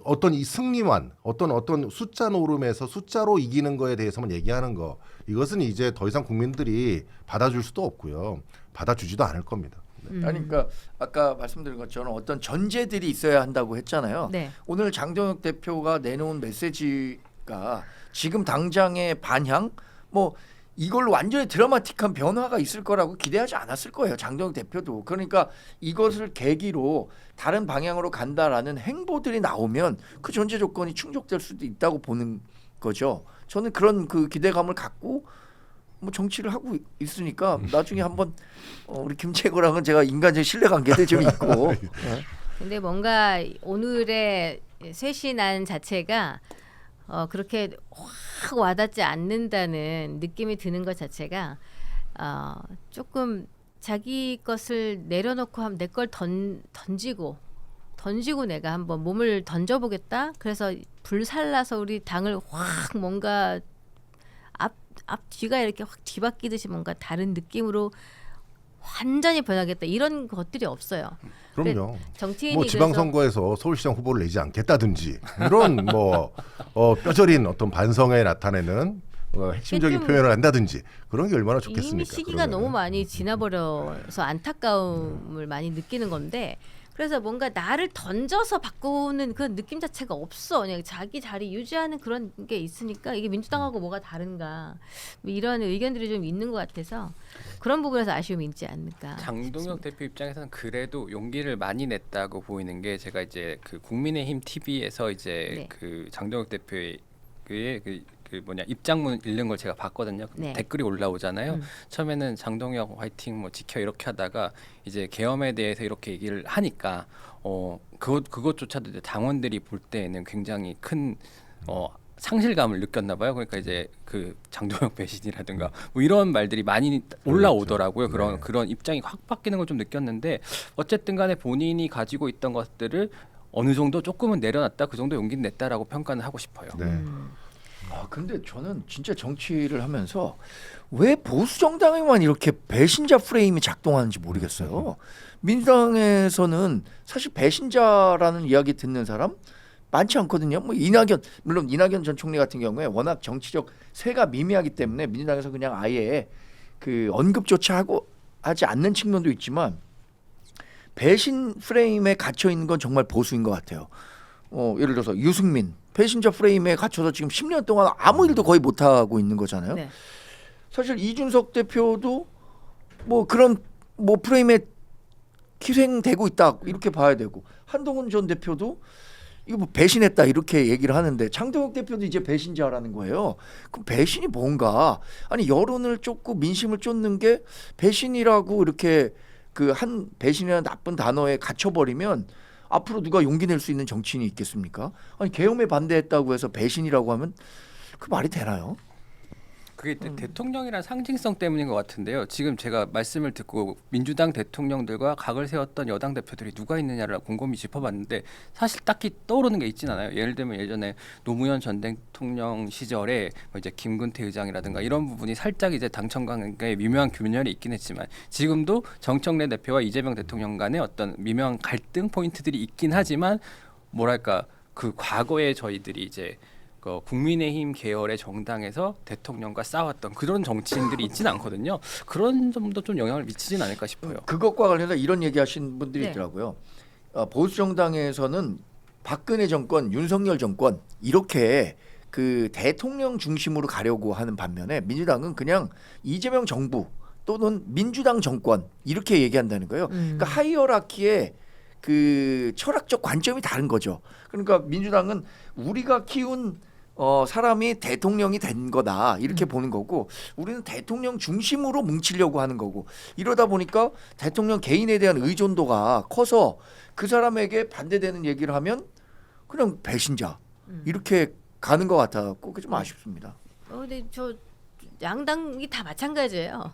D: 어떤 이 승리만 어떤 숫자 노름에서 숫자로 이기는 거에 대해서만 얘기하는 거, 이것은 이제 더 이상 국민들이 받아줄 수도 없고요. 받아주지도 않을 겁니다. 네.
B: 아니 그러니까 아까 말씀드린 것처럼 어떤 전제들이 있어야 한다고 했잖아요.
A: 네.
B: 오늘 장동혁 대표가 내놓은 메시지가 지금 당장의 반향 뭐 이걸로 완전히 드라마틱한 변화가 있을 거라고 기대하지 않았을 거예요. 장동혁 대표도. 그러니까 이것을 계기로 다른 방향으로 간다라는 행보들이 나오면 그 전제 조건이 충족될 수도 있다고 보는 거죠. 저는 그런 그 기대감을 갖고 뭐 정치를 하고 있으니까 나중에 한번 우리 김채고랑은 제가 인간적 신뢰관계도 좀 있고. 네.
A: 근데 뭔가 오늘의 쇄신안 자체가 그렇게 확 와닿지 않는다는 느낌이 드는 것 자체가 조금 자기 것을 내려놓고 내 걸 던지고 내가 한번 몸을 던져보겠다. 그래서 불살라서 우리 당을 확 뭔가 앞 뒤가 이렇게 확 뒤바뀌듯이 뭔가 다른 느낌으로 완전히 변하겠다 이런 것들이 없어요.
D: 그럼요.
A: 정치인이
D: 뭐
A: 그래서
D: 지방선거에서 서울시장 후보를 내지 않겠다든지 이런 뭐 뼈저린 어떤 반성에 나타내는 핵심적인
A: 좀
D: 표현을 한다든지 그런 게 얼마나 좋겠습니까?
A: 이미 시기가
D: 그러면은.
A: 너무 많이 지나버려서 안타까움을 많이 느끼는 건데 그래서 뭔가 나를 던져서 바꾸는 그런 느낌 자체가 없어. 그냥 자기 자리 유지하는 그런 게 있으니까 이게 민주당하고 뭐가 다른가 뭐 이런 의견들이 좀 있는 것 같아서 그런 부분에서 아쉬움이 있지 않을까.
C: 장동혁 대표 입장에서는 그래도 용기를 많이 냈다고 보이는 게 제가 이제 그 국민의힘 TV에서 이제
A: 네.
C: 그 장동혁 대표의 그 뭐냐 입장문 읽는 걸 제가 봤거든요.
A: 네.
C: 댓글이 올라오잖아요. 처음에는 장동혁 화이팅 뭐 지켜 이렇게 하다가 이제 계엄에 대해서 이렇게 얘기를 하니까 그것조차도 이제 당원들이 볼 때에는 굉장히 큰 상실감을 느꼈나 봐요. 그러니까 이제 그 장동혁 배신이라든가 뭐 이런 말들이 많이 올라오더라고요.
D: 그렇죠. 네.
C: 그런 입장이 확 바뀌는 걸 좀 느꼈는데 어쨌든 간에 본인이 가지고 있던 것들을 어느 정도 조금은 내려놨다. 그 정도 용기는 냈다라고 평가는 하고 싶어요.
D: 네.
B: 근데 저는 진짜 정치를 하면서 왜 보수 정당에만 이렇게 배신자 프레임이 작동하는지 모르겠어요. 민주당에서는 사실 배신자라는 이야기 듣는 사람 많지 않거든요. 뭐 물론 이낙연 전 총리 같은 경우에 워낙 정치적 세가 미미하기 때문에 민주당에서 그냥 아예 그 언급조차 하지 않는 측면도 있지만 배신 프레임에 갇혀 있는 건 정말 보수인 것 같아요. 예를 들어서 유승민 배신자 프레임에 갇혀서 지금 10년 동안 아무 일도 거의 못 하고 있는 거잖아요.
A: 네.
B: 사실 이준석 대표도 뭐 그런 뭐 프레임에 희생되고 있다 이렇게 봐야 되고 한동훈 전 대표도 이거 뭐 배신했다 이렇게 얘기를 하는데 장동혁 대표도 이제 배신자라는 거예요. 그럼 배신이 뭔가? 아니 여론을 쫓고 민심을 쫓는 게 배신이라고 이렇게 그 한 배신이라는 나쁜 단어에 갇혀버리면 앞으로 누가 용기 낼 수 있는 정치인이 있겠습니까? 아니 계엄에 반대했다고 해서 배신이라고 하면 그 말이 되나요?
C: 그게 대통령이란 상징성 때문인 것 같은데요. 지금 제가 말씀을 듣고 민주당 대통령들과 각을 세웠던 여당 대표들이 누가 있느냐를 곰곰이 짚어봤는데 사실 딱히 떠오르는 게 있진 않아요. 예를 들면 예전에 노무현 전 대통령 시절에 뭐 이제 김근태 의장이라든가 이런 부분이 살짝 이제 당청 관계에 미묘한 균열이 있긴 했지만 지금도 정청래 대표와 이재명 대통령 간의 어떤 미묘한 갈등 포인트들이 있긴 하지만 뭐랄까 그 과거에 저희들이 이제 국민의힘 계열의 정당에서 대통령과 싸웠던 그런 정치인들이 있지는 않거든요. 그런 점도 좀 영향을 미치진 않을까 싶어요.
B: 그것과 관련해서 이런 얘기하신 분들이
A: 네.
B: 있더라고요. 보수 정당에서는 박근혜 정권, 윤석열 정권 이렇게 그 대통령 중심으로 가려고 하는 반면에 민주당은 그냥 이재명 정부 또는 민주당 정권 이렇게 얘기한다는 거예요. 그러니까 하이어라키의 그 철학적 관점이 다른 거죠. 그러니까 민주당은 우리가 키운 사람이 대통령이 된 거다 이렇게 보는 거고 우리는 대통령 중심으로 뭉치려고 하는 거고 이러다 보니까 대통령 개인에 대한 의존도가 커서 그 사람에게 반대되는 얘기를 하면 그냥 배신자 이렇게 가는 것 같아서 그게 좀 아쉽습니다.
A: 근데 저 양당이 다 마찬가지예요.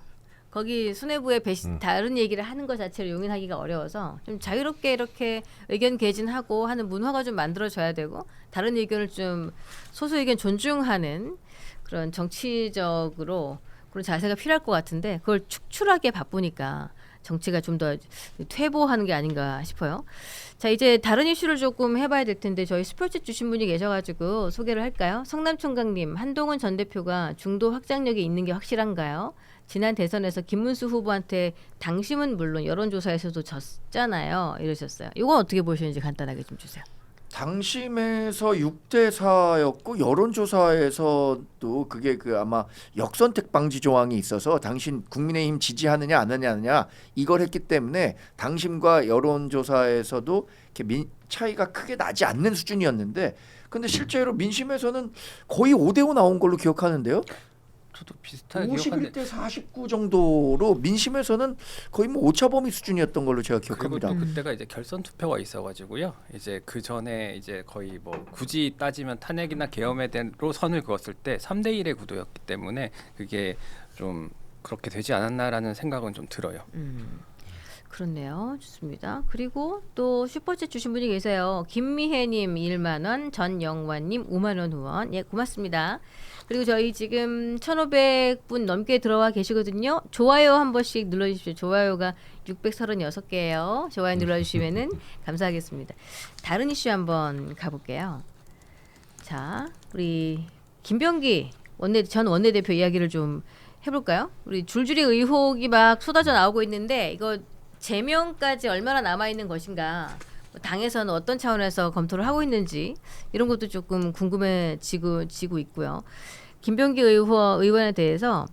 A: 거기 수뇌부에 다른 얘기를 하는 것 자체를 용인하기가 어려워서 좀 자유롭게 이렇게 의견 개진하고 하는 문화가 좀 만들어져야 되고 다른 의견을 좀 소수 의견 존중하는 그런 정치적으로 그런 자세가 필요할 것 같은데 그걸 축출하기에 바쁘니까 정치가 좀 더 퇴보하는 게 아닌가 싶어요. 자 이제 다른 이슈를 조금 해봐야 될 텐데 저희 스포츠 주신 분이 계셔가지고 소개를 할까요? 성남총각님 한동훈 전 대표가 중도 확장력이 있는 게 확실한가요? 지난 대선에서 김문수 후보한테 당심은 물론 여론조사에서도 졌잖아요. 이러셨어요. 이건 어떻게 보시는지 간단하게 좀 주세요.
B: 당심에서 6대 4였고 여론조사에서도 그게 그 아마 역선택 방지 조항이 있어서 당신 국민의힘 지지하느냐 안 하느냐 이걸 했기 때문에 당심과 여론조사에서도 이렇게 차이가 크게 나지 않는 수준이었는데 근데 실제로 민심에서는 거의 5대5 나온 걸로 기억하는데요.
C: 저도 비슷하게 기억하는데
B: 51대 49 정도로 민심에서는 거의 뭐 오차범위 수준이었던 걸로 제가 기억합니다.
C: 그리고 또 그때가 이제 결선 투표가 있어가지고요. 이제 그 전에 이제 거의 뭐 굳이 따지면 탄핵이나 계엄에 대로 선을 그었을 때 3대 1의 구도였기 때문에 그게 좀 그렇게 되지 않았나라는 생각은 좀 들어요.
A: 그렇네요. 좋습니다. 그리고 또 슈퍼챗 주신 분이 계세요. 김미혜님 1만 원, 전영환님 5만 원 후원. 예, 고맙습니다. 그리고 저희 지금 1,500분 넘게 들어와 계시거든요. 좋아요 한 번씩 눌러주십시오. 좋아요가 636개예요. 좋아요 눌러주시면은 감사하겠습니다. 다른 이슈 한번 가볼게요. 자, 우리 김병기 전 원내대표 이야기를 좀 해볼까요? 우리 줄줄이 의혹이 막 쏟아져 나오고 있는데 이거 제명까지 얼마나 남아 있는 것인가? 당에서는 어떤 차원에서 검토를 하고 있는지 이런 것도 조금 궁금해지고 있고요. 김병기 의원에 대해서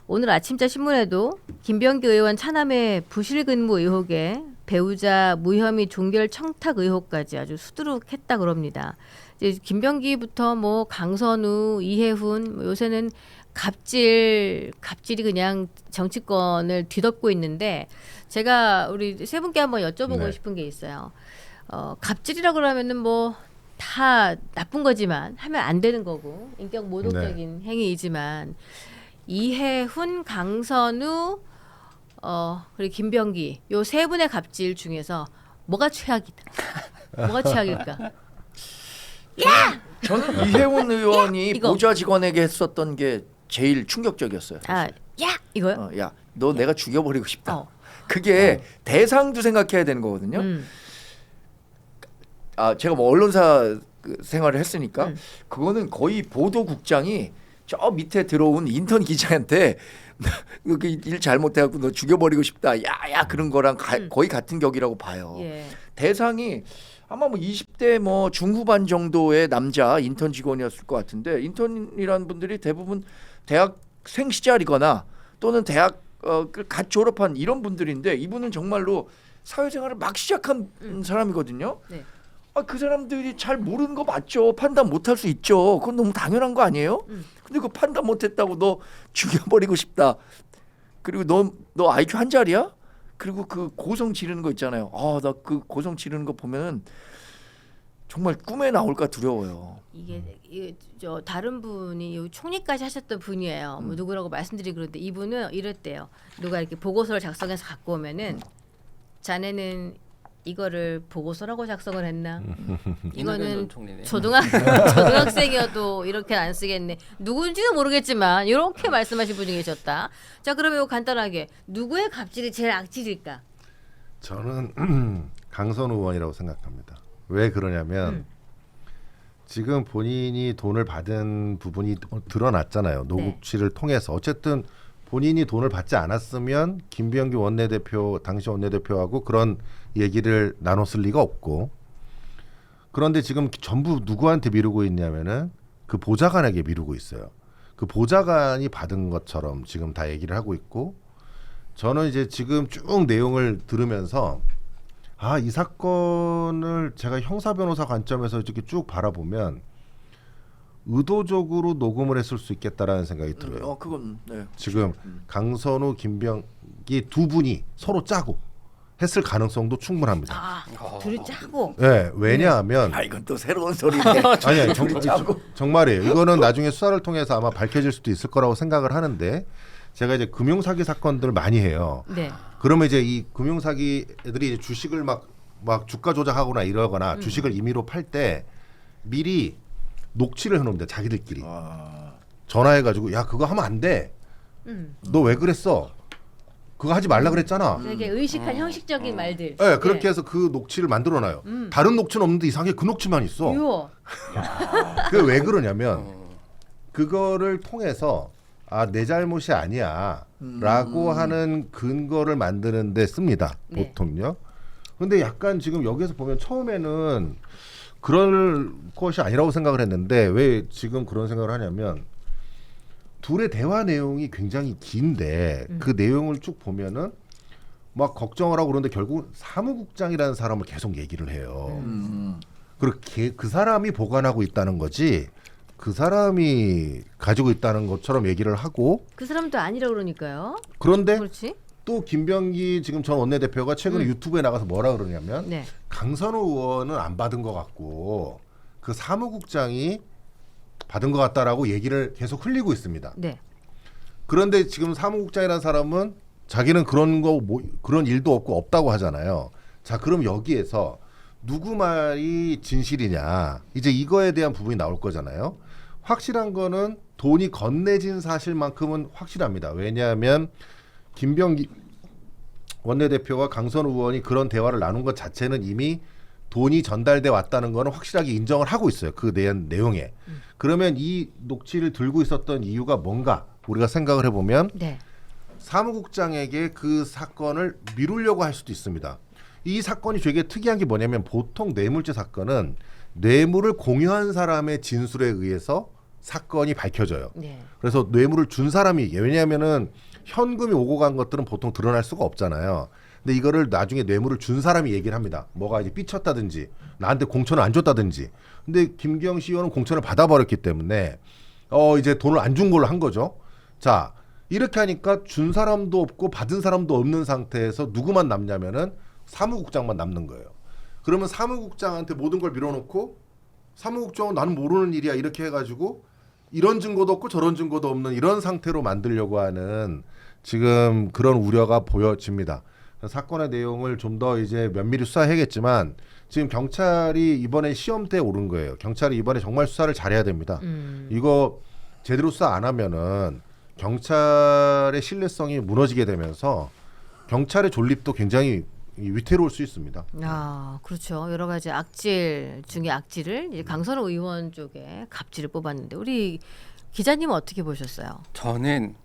A: 오늘 아침자 신문에도 김병기 의원 차남의 부실 근무 의혹에 배우자 무혐의 종결 청탁 의혹까지 아주 수두룩했다 그럽니다. 이제 김병기부터 뭐 강선우, 이해훈 요새는 갑질이 그냥 정치권을 뒤덮고 있는데 제가 우리 세 분께 한번 여쭤보고
D: 네.
A: 싶은 게 있어요. 갑질이라 그러면은 뭐 다 나쁜 거지만 하면 안 되는 거고 인격 모독적인 행위이지만 이해훈, 강선우, 그리고 김병기 요 세 분의 갑질 중에서 뭐가 최악이다? 뭐가 최악일까?
B: 저는 이혜훈 의원이
A: 이거.
B: 보좌 직원에게 했었던 게 제일 충격적이었어요.
A: 아, 야 이거요?
B: 야, 너 내가 죽여버리고 싶다.
A: 어.
B: 그게 대상도 생각해야 되는 거거든요.
A: 음.
B: 제가 뭐 언론사 생활을 했으니까
A: 음.
B: 그거는 거의 보도국장이 저 밑에 들어온 인턴 기자한테 일 잘못해갖고 너 죽여버리고 싶다. 야야 그런 거랑 거의 같은 격이라고 봐요.
A: 예.
B: 대상이 아마 뭐 20대 뭐 중후반 정도의 남자 인턴 직원이었을 것 같은데 인턴이라는 분들이 대부분 대학생 시절이거나 또는 대학 갓 졸업한 이런 분들인데 이분은 정말로 사회생활을 막 시작한 사람이거든요.
A: 네.
B: 그 사람들이 잘 모르는 거 맞죠. 판단 못할 수 있죠. 그건 너무 당연한 거 아니에요? 근데 그 판단 못했다고 너 죽여버리고 싶다. 그리고 너 IQ 한 자리야? 그리고 그 고성 지르는 거 있잖아요. 나 그 고성 지르는 거 보면 정말 꿈에 나올까 두려워요.
A: 이게 저 다른 분이 요 총리까지 하셨던 분이에요. 뭐 누구라고 말씀드리기 그런데 이분은 이랬대요. 누가 이렇게 보고서를 작성해서 갖고 오면은 자네는 이거를 보고서라고 작성을 했나? 이거는
C: 전 총리네.
A: 초등학생이어도 이렇게 안 쓰겠네. 누군지는 모르겠지만 이렇게 말씀하신 분이 계셨다. 자, 그러면 이거 간단하게 누구의 갑질이 제일 악질일까?
D: 저는 강선우 의원이라고 생각합니다. 왜 그러냐면 지금 본인이 돈을 받은 부분이 드러났잖아요. 노국치를 통해서. 어쨌든 본인이 돈을 받지 않았으면 김병기 원내대표 당시 원내대표하고 그런 얘기를 나눴을 리가 없고, 그런데 지금 전부 누구한테 미루고 있냐면은 그 보좌관에게 미루고 있어요. 그 보좌관이 받은 것처럼 지금 다 얘기를 하고 있고, 저는 이제 지금 쭉 내용을 들으면서 이 사건을 제가 형사 변호사 관점에서 이렇게 쭉 바라보면 의도적으로 녹음을 했을 수 있겠다라는 생각이 들어요.
B: 그건 네.
D: 지금 강선우, 김병기 두 분이 서로 짜고 했을 가능성도 충분합니다.
A: 둘이 짜고.
D: 네, 왜냐하면
B: 이건 또 새로운 소리네.
D: 아니 정말이에요. 이거는 나중에 수사를 통해서 아마 밝혀질 수도 있을 거라고 생각을 하는데, 제가 이제 금융 사기 사건들을 많이 해요.
A: 네.
D: 그러면 이제 이 금융 사기 애들이 이제 주식을 막 주가 조작하거나 이러거나 주식을 임의로 팔 때 미리 녹취를 해놓습니다. 자기들끼리 전화해가지고 야 그거 하면 안 돼. 너 왜 그랬어? 그거 하지 말라 그랬잖아.
A: 되게 의식한 형식적인 말들.
D: 네, 그렇게 해서 그 녹취를 만들어놔요. 다른 녹취는 없는데 이상하게 그 녹취만 있어.
A: 요.
D: 그게 왜 그러냐면 그거를 통해서 내 잘못이 아니야 라고 하는 근거를 만드는 데 씁니다.
A: 네.
D: 보통요. 근데 약간 지금 여기서 보면 처음에는 그럴 것이 아니라고 생각을 했는데 왜 지금 그런 생각을 하냐면 둘의 대화 내용이 굉장히 긴데 그 내용을 쭉 보면은 막 걱정을 하고 그러는데 결국 사무국장이라는 사람을 계속 얘기를 해요. 그리고 그 사람이 보관하고 있다는 거지 그 사람이 가지고 있다는 것처럼 얘기를 하고,
A: 그 사람도 아니라 그러니까요.
D: 그런데
A: 그렇지?
D: 또 김병기 지금 전 원내대표가 최근에 유튜브에 나가서 뭐라 그러냐면
A: 네.
D: 강선우 의원은 안 받은 것 같고 그 사무국장이 받은 것 같다라고 얘기를 계속 흘리고 있습니다.
A: 네.
D: 그런데 지금 사무국장이라는 사람은 자기는 그런 거 그런 일도 없다고 하잖아요. 자, 그럼 여기에서 누구 말이 진실이냐? 이제 이거에 대한 부분이 나올 거잖아요. 확실한 거는 돈이 건네진 사실만큼은 확실합니다. 왜냐하면 김병기 원내대표와 강선우 의원이 그런 대화를 나눈 것 자체는 이미 돈이 전달돼 왔다는 거는 확실하게 인정을 하고 있어요. 그 내용에. 그러면 이 녹취를 들고 있었던 이유가 뭔가 우리가 생각을 해보면
A: 네.
D: 사무국장에게 그 사건을 미루려고 할 수도 있습니다. 이 사건이 되게 특이한 게 뭐냐면 보통 뇌물죄 사건은 뇌물을 공유한 사람의 진술에 의해서 사건이 밝혀져요.
A: 네.
D: 그래서 뇌물을 준 사람이 왜냐하면은 현금이 오고 간 것들은 보통 드러날 수가 없잖아요. 근데 이거를 나중에 뇌물을 준 사람이 얘기를 합니다. 뭐가 이제 삐쳤다든지 나한테 공천을 안 줬다든지. 근데 김경식 의원은 공천을 받아버렸기 때문에 이제 돈을 안 준 걸로 한 거죠. 자, 이렇게 하니까 준 사람도 없고 받은 사람도 없는 상태에서 누구만 남냐면은 사무국장만 남는 거예요. 그러면 사무국장한테 모든 걸 밀어놓고 사무국장은 나는 모르는 일이야 이렇게 해가지고 이런 증거도 없고 저런 증거도 없는 이런 상태로 만들려고 하는 지금 그런 우려가 보여집니다. 사건의 내용을 좀 더 이제 면밀히 수사해야겠지만 지금 경찰이 이번에 시험대에 오른 거예요. 경찰이 이번에 정말 수사를 잘해야 됩니다. 이거 제대로 수사 안 하면은 경찰의 신뢰성이 무너지게 되면서 경찰의 존립도 굉장히 위태로울 수 있습니다.
A: 아, 그렇죠. 여러 가지 악질 중에 악질을 이제 강선우 의원 쪽에 갑질을 뽑았는데 우리 기자님은 어떻게 보셨어요?
C: 저는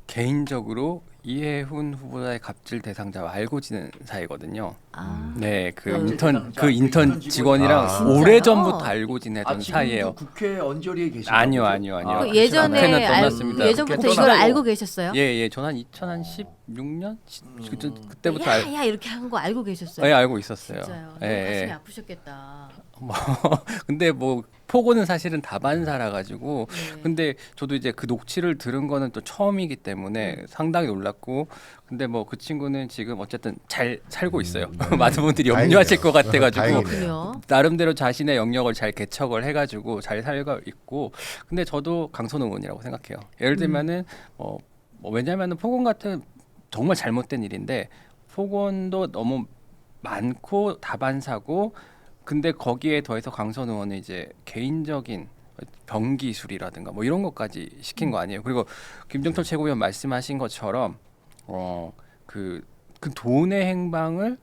C: 개인적으로 이해훈 후보자의 갑질 대상자와 알고 지낸 사이거든요.
A: 아,
C: 네, 그
B: 대상자,
C: 인턴 직원이랑
A: 아,
C: 오래
A: 진짜요?
C: 전부터 알고 지내던
B: 지금도
C: 사이예요.
B: 국회 언저리에 계시죠?
C: 아니요.
A: 그
B: 국회는
C: 떠났습니다.
A: 예전부터
C: 국회
A: 이걸
C: 떠나고.
A: 알고 계셨어요?
C: 예, 저는 한 2016년 그때부터
A: 야야 이렇게 한 거 알고 계셨어요?
C: 예, 알고 있었어요.
A: 진짜요.
C: 예,
A: 가슴이
C: 예.
A: 아프셨겠다.
C: 근데 뭐 포고는 사실은 다반사라 가지고
A: 네.
C: 근데 저도 이제 그 녹취를 들은 거는 또 처음이기 때문에 상당히 놀랐고 근데 뭐 그 친구는 지금 어쨌든 잘 살고 있어요. 많은 분들이 염려하실 것 같아 가지고
D: 다행이네요.
A: 그렇군요.
C: 나름대로 자신의 영역을 잘 개척을 해가지고 잘 살고 있고 근데 저도 강선우 의원이라고 생각해요. 예를 들면은 뭐 왜냐하면은 폭언 같은 정말 잘못된 일인데 폭언도 너무 많고 다반사고 근데 거기에 더해서 강선우 의원은 이제 개인적인 병기술이라든가 뭐 이런 것까지 시킨 거 아니에요. 그리고 김정철 최고위원 말씀하신 것처럼 그 돈의 행방을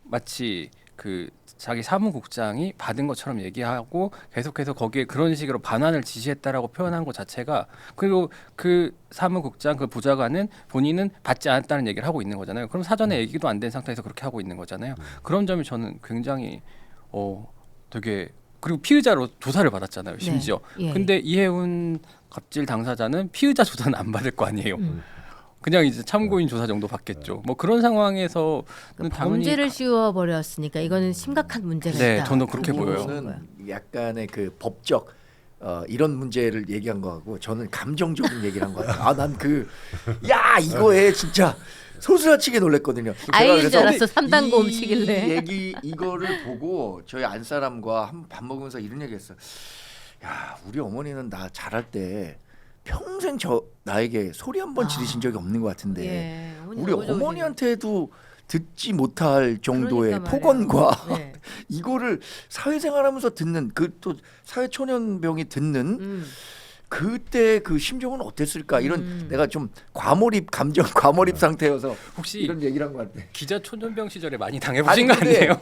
C: 마치 그 자기 사무국장이 받은 것처럼 얘기하고 계속해서 거기에 그런 식으로 반환을 지시했다라고 표현한 것 자체가 그리고 그 사무국장 그 보좌관은 본인은 받지 않았다는 얘기를 하고 있는 거잖아요. 그럼 사전에 얘기도 안 된 상태에서 그렇게 하고 있는 거잖아요. 그런 점이 저는 굉장히 되게 그리고 피의자로 조사를 받았잖아요. 심지어.
A: 네. 예.
C: 근데 이해훈 갑질 당사자는 피의자 조사는 안 받을 거 아니에요. 그냥 이제 참고인 조사 정도 받겠죠. 뭐 그런 상황에서
A: 범죄를 씌워버렸으니까 이거는 심각한 문제가
C: 네,
A: 있다.
C: 저는 그렇게 보여요.
B: 저는 약간의 그 법적 이런 문제를 얘기한 거하고 저는 감정적인 얘기를 한 거 같아요. 난 야 이거에 진짜 소스라치게 놀랐거든요.
A: 아이인 줄 알았어.
B: 이
A: 3단 고음치길래.
B: 이거를 보고 저희 안 사람과 밥 먹으면서 이런 얘기했어요. 야 우리 어머니는 나 자랄 때 평생 나에게 소리 한 번 지르신 적이 없는 것 같은데
A: 예,
B: 우리 어머니한테도 듣지 못할 정도의
A: 그러니까
B: 폭언과
A: 네.
B: 이거를 사회생활하면서 듣는 또 사회초년병이 듣는 그때 그 심정은 어땠을까 이런 내가 좀 과몰입 상태여서
C: 혹시
B: 이런 얘기를 한 것 같아.
C: 기자 초년병 시절에 많이 당해보신 거
B: 근데
C: 아니에요?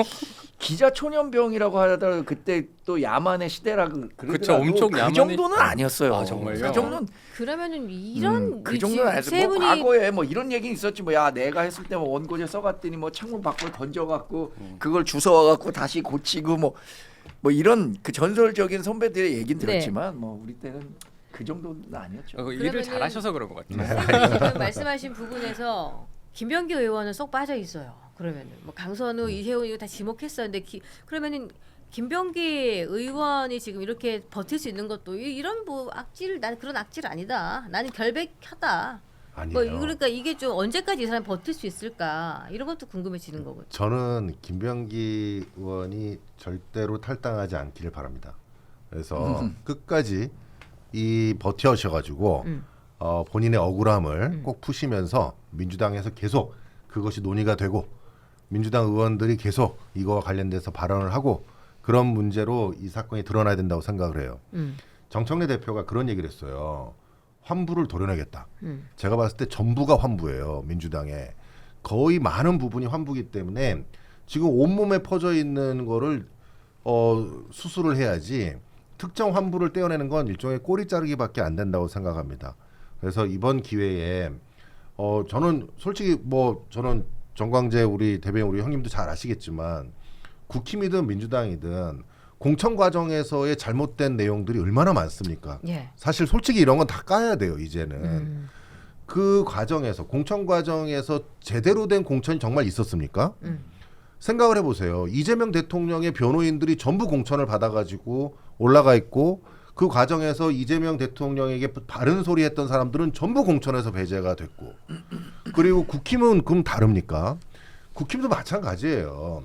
B: 기자 초년병이라고 하더라도 그때 또 야만의 시대라 그러더라도
C: 그쵸, 엄청
B: 그
C: 야만의-
B: 정도는 아니었어요.
C: 아, 정말요?
B: 그 정도는
A: 그러면은 이런
B: 그 정도는 아니었어요.
A: 세
B: 뭐
A: 분이
B: 과거에 뭐 이런 얘기는 있었지 뭐 야 내가 했을 때 뭐 원고지 써갔더니 뭐 창문 밖으로 던져갖고 그걸 주워와갖고 다시 고치고 뭐 이런 그 전설적인 선배들의 얘기는
A: 네.
B: 들었지만 뭐 우리 때는 그 정도는 아니었죠.
C: 일을
A: 그러면은-
C: 잘하셔서 그런 것 같아요.
A: 지금 말씀하신 부분에서 김병기 의원은 쏙 빠져 있어요. 그러면은 뭐 강선우, 이해훈 이거 다 지목했었는데 그러면은 김병기 의원이 지금 이렇게 버틸 수 있는 것도 이런 뭐 악질 난 그런 악질 아니다. 나는 결백하다.
D: 아니에요.
A: 그러니까 이게 좀 언제까지 이 사람 버틸 수 있을까 이런 것도 궁금해지는 거거든요.
D: 저는 김병기 의원이 절대로 탈당하지 않기를 바랍니다. 그래서 끝까지 이 버텨셔가지고 본인의 억울함을 꼭 푸시면서 민주당에서 계속 그것이 논의가 되고 민주당 의원들이 계속 이거와 관련돼서 발언을 하고 그런 문제로 이 사건이 드러나야 된다고 생각을 해요. 정청래 대표가 그런 얘기를 했어요. 환부를 도려내겠다. 제가 봤을 때 전부가 환부예요. 민주당에. 거의 많은 부분이 환부기 때문에 지금 온몸에 퍼져 있는 거를 수술을 해야지 특정 환부를 떼어내는 건 일종의 꼬리 자르기밖에 안 된다고 생각합니다. 그래서 이번 기회에 저는 솔직히 저는 정광재 우리 대변인 우리 형님도 잘 아시겠지만 국힘이든 민주당이든 공천 과정에서의 잘못된 내용들이 얼마나 많습니까?
A: 예.
D: 사실 솔직히 이런 건 다 까야 돼요 이제는. 그 과정에서 공천 과정에서 제대로 된 공천이 정말 있었습니까? 생각을 해보세요. 이재명 대통령의 변호인들이 전부 공천을 받아가지고 올라가 있고 그 과정에서 이재명 대통령에게 바른 소리 했던 사람들은 전부 공천에서 배제가 됐고 그리고 국힘은 그럼 다릅니까? 국힘도 마찬가지예요.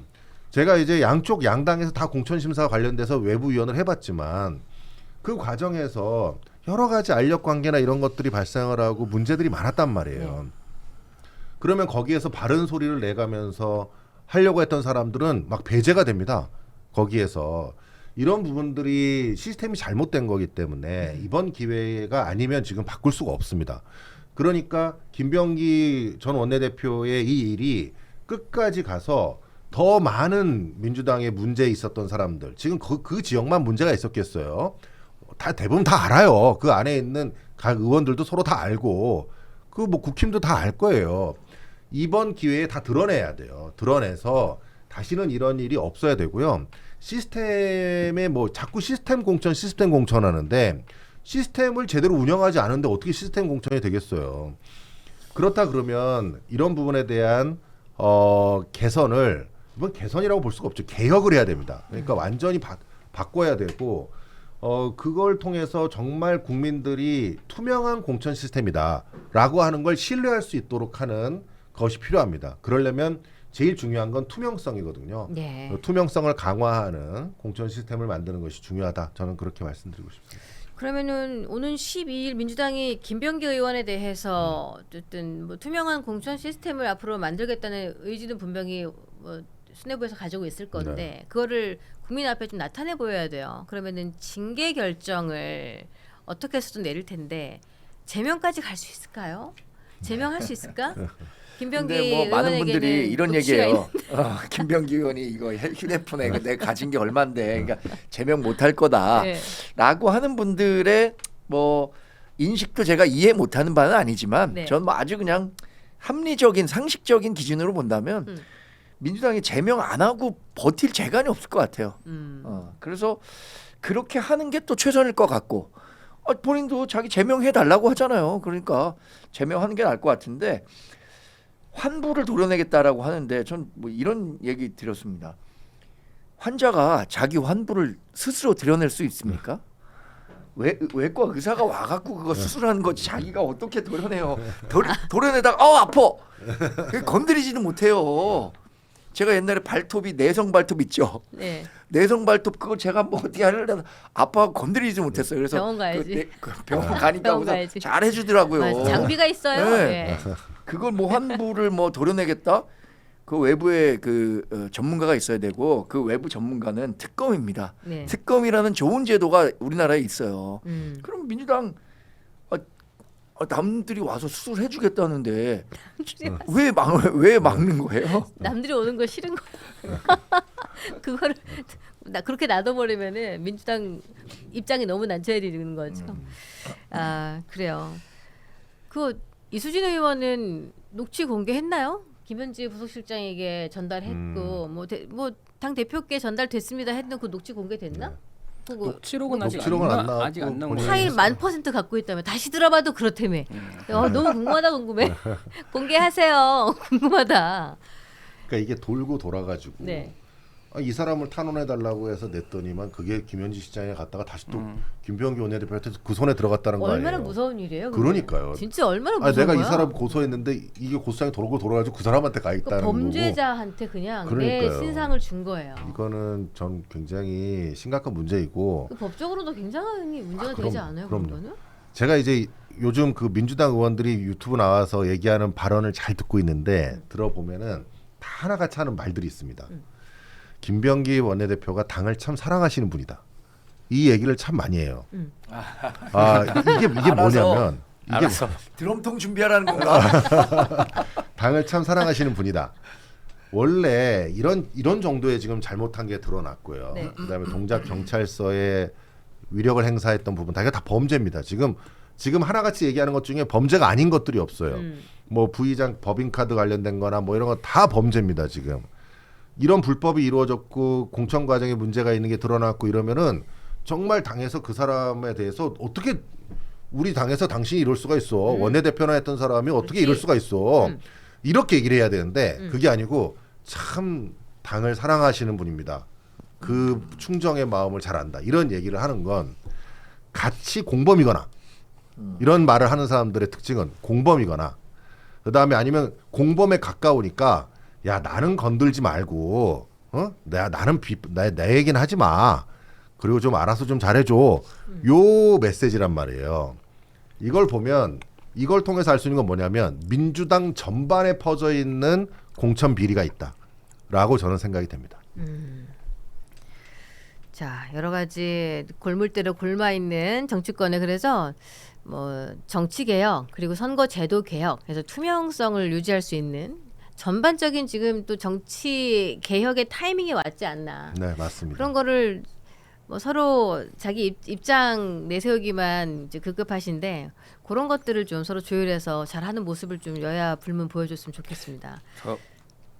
D: 제가 이제 양쪽 양당에서 다 공천 심사 관련돼서 외부위원을 해봤지만 그 과정에서 여러 가지 알력 관계나 이런 것들이 발생을 하고 문제들이 많았단 말이에요. 그러면 거기에서 바른 소리를 내가면서 하려고 했던 사람들은 막 배제가 됩니다. 거기에서 이런 부분들이 시스템이 잘못된 거기 때문에 이번 기회가 아니면 지금 바꿀 수가 없습니다. 그러니까 김병기 전 원내대표의 이 일이 끝까지 가서 더 많은 민주당에 문제 있었던 사람들 지금 그 지역만 문제가 있었겠어요. 다 대부분 다 알아요. 그 안에 있는 각 의원들도 서로 다 알고 그 국힘도 다 알 거예요. 이번 기회에 다 드러내야 돼요. 드러내서 다시는 이런 일이 없어야 되고요. 시스템에 자꾸 시스템 공천하는데 시스템을 제대로 운영하지 않은데 어떻게 시스템 공천이 되겠어요. 그렇다 그러면 이런 부분에 대한 개선을 이번 개선이라고 볼 수가 없죠. 개혁을 해야 됩니다. 그러니까 완전히 바꿔야 되고 그걸 통해서 정말 국민들이 투명한 공천 시스템이다라고 하는 걸 신뢰할 수 있도록 하는 것이 필요합니다. 그러려면 제일 중요한 건 투명성이거든요.
A: 네.
D: 투명성을 강화하는 공천 시스템을 만드는 것이 중요하다. 저는 그렇게 말씀드리고 싶습니다.
A: 그러면은 오는 12일 민주당이 김병기 의원에 대해서 어쨌든 투명한 공천 시스템을 앞으로 만들겠다는 의지는 분명히 수뇌부에서 가지고 있을 건데 그거를 국민 앞에 좀 나타내 보여야 돼요. 그러면은 징계 결정을 어떻게 해서든 내릴 텐데 제명까지 갈 수 있을까요? 제명할 수 있을까? 김병기
B: 근데 많은
A: 의원에게는
B: 분들이 이런
A: 녹취가
B: 얘기해요. 김병기 의원이 이거 휴대폰에 내가 가진 게 얼만데, 그러니까 제명 못할 거다라고 하는 분들의 인식도 제가 이해 못하는 바는 아니지만,
A: 네.
B: 저는 아주 그냥 합리적인 상식적인 기준으로 본다면 민주당이 제명 안 하고 버틸 재간이 없을 것 같아요. 그래서 그렇게 하는 게 또 최선일 것 같고, 본인도 자기 제명해 달라고 하잖아요. 그러니까 제명하는 게 나을 것 같은데. 환부를 도려내겠다라고 하는데 전 이런 얘기 드렸습니다. 환자가 자기 환부를 스스로 드러낼 수 있습니까? 외과 의사가 와갖고 그거 수술하는 거지 자기가 어떻게 도려내요? 도려내다가 아파. 건드리지는 못해요. 제가 옛날에 발톱이 내성 발톱 있죠.
A: 네.
B: 내성 발톱 그거 제가 어떻게 하려다 아파하고 건드리지 못했어요. 그래서
A: 병원 가야지.
B: 병원 가니까
A: 병원 가야지.
B: 잘 해주더라고요.
A: 맞아, 장비가 있어요.
B: 네.
A: 네.
B: 그걸 환부를 도려내겠다. 그 외부에 전문가가 있어야 되고 그 외부 전문가는 특검입니다.
A: 네.
B: 특검이라는 좋은 제도가 우리나라에 있어요. 그럼 민주당 남들이 와서 수술해 주겠다는데 왜 막는 거예요?
A: 남들이 오는 거 싫은 거야. 그거를 그렇게 놔둬버리면은 민주당 입장이 너무 난처해지는 거죠. 그래요. 이수진 의원은 녹취 공개했나요? 김현지 부속실장에게 전달했고 당 대표께 전달됐습니다 했는 그 녹취 공개됐나?
C: 녹취록은 아직
D: 녹취록은 안 나왔고
C: 아직 안 나온
D: 본인이
C: 거예요.
A: 파일 1000% 갖고 있다면 다시 들어봐도 그렇다며. 너무 궁금해. 공개하세요. 궁금하다.
D: 그러니까 이게 돌고 돌아가지고
A: 네.
D: 이 사람을 탄원해달라고 해서 냈더니만 그게 김현지 시장에 갔다가 다시 또 김병기 원내대표한테 그 손에 들어갔다는 거 아니에요.
A: 얼마나 무서운 일이에요? 그게?
D: 그러니까요.
A: 진짜 얼마나 무서운
D: 내가
A: 거야?
D: 이 사람 고소했는데 이게 고소장이 돌고 돌아가지고 그 사람한테 가 있다는 거고.
A: 범죄자한테 그냥 내
D: 그러니까요.
A: 신상을 준 거예요.
D: 이거는 전 굉장히 심각한 문제이고
A: 법적으로도 굉장히 문제가 되지 않아요?
D: 그럼요.
A: 그런 거는?
D: 제가 이제 요즘 그 민주당 의원들이 유튜브 나와서 얘기하는 발언을 잘 듣고 있는데 들어보면은 다 하나같이 하는 말들이 있습니다. 김병기 원내대표가 당을 참 사랑하시는 분이다. 이 얘기를 참 많이 해요. 아 이게
B: 알아서.
D: 뭐냐면 이게
C: 알았어.
B: 드럼통 준비하라는 건가?
D: 당을 참 사랑하시는 분이다. 원래 이런 정도의 지금 잘못한 게 드러났고요.
A: 네.
D: 그다음에 동작 경찰서에 위력을 행사했던 부분 다 이게 다 범죄입니다. 지금 하나같이 얘기하는 것 중에 범죄가 아닌 것들이 없어요. 뭐 부의장 법인카드 관련된 거나 뭐 이런 거 다 범죄입니다. 지금 이런 불법이 이루어졌고 공천 과정에 문제가 있는 게 드러났고 이러면은 정말 당에서 그 사람에 대해서 어떻게 우리 당에서 당신이 이럴 수가 있어. 원내대표나 했던 사람이 어떻게
A: 그렇지.
D: 이럴 수가 있어. 이렇게 얘기를 해야 되는데 그게 아니고 참 당을 사랑하시는 분입니다. 그 충정의 마음을 잘 안다. 이런 얘기를 하는 건 같이 공범이거나 이런 말을 하는 사람들의 특징은 공범이거나 그다음에 아니면 공범에 가까우니까 야 나는 건들지 말고 나는 내 얘기는 하지 마. 그리고 좀 알아서 좀 잘해줘. 요 메시지란 말이에요. 이걸 보면 이걸 통해서 알 수 있는 건 뭐냐면 민주당 전반에 퍼져 있는 공천 비리가 있다라고 저는 생각이 됩니다.
A: 자, 여러 가지 골물대로 골마 있는 정치권에 그래서 뭐 정치 개혁 그리고 선거 제도 개혁 그래서 투명성을 유지할 수 있는 전반적인 지금 또 정치 개혁의 타이밍이 왔지 않나.
D: 네, 맞습니다.
A: 그런 거를 뭐 서로 자기 입장 내세우기만 이제 급급하신데 그런 것들을 좀 서로 조율해서 잘하는 모습을 좀 여야 불문 보여줬으면 좋겠습니다.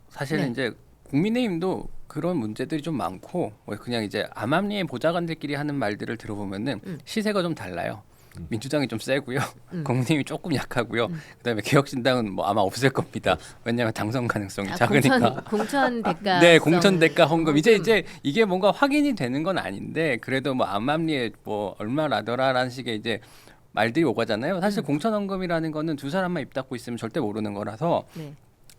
C: 사실은
A: 네.
C: 이제 국민의힘도 그런 문제들이 좀 많고 그냥 이제 암암리의 보좌관들끼리 하는 말들을 들어보면은 시세가 좀 달라요. 민주당이 좀 세고요. 국민의힘이 조금 약하고요. 그다음에 개혁신당은 뭐 아마 없을 겁니다. 왜냐하면 당선 가능성이 작으니까.
A: 공천 대가.
C: 네, 공천 대가 헌금. 이제 이게 뭔가 확인이 되는 건 아닌데 그래도 뭐 암암리에 뭐 얼마라더라라는 식의 이제 말들이 오가잖아요. 사실 공천 헌금이라는 거는 두 사람만 입 닫고 있으면 절대 모르는 거라서.
A: 네.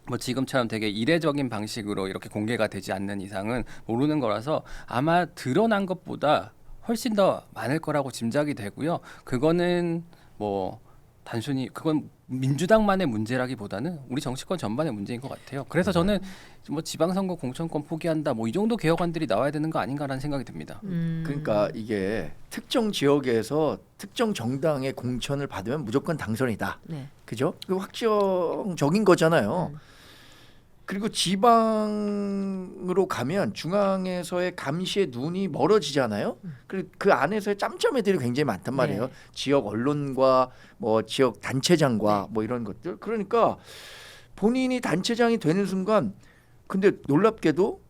C: 뭐 지금처럼 되게 이례적인 방식으로 이렇게 공개가 되지 않는 이상은 모르는 거라서 아마 드러난 것보다 훨씬 더 많을 거라고 짐작이 되고요. 그거는 뭐 단순히 그건 민주당만의 문제라기보다는 우리 정치권 전반의 문제인 것 같아요. 그래서 저는 뭐 지방선거 공천권 포기한다 뭐 이 정도 개혁안들이 나와야 되는 거 아닌가라는 생각이 듭니다.
B: 그러니까 이게 특정 지역에서 특정 정당의 공천을 받으면 무조건 당선이다.
A: 네.
B: 그죠? 그 확정적인 거잖아요. 그리고 지방으로 가면 중앙에서의 감시의 눈이 멀어지잖아요. 그리고 그 안에서의 짬짬이들이 굉장히 많단 말이에요.
A: 네.
B: 지역 언론과 뭐 지역 단체장과 뭐 이런 것들. 그러니까 본인이 단체장이 되는 순간 근데 놀랍게도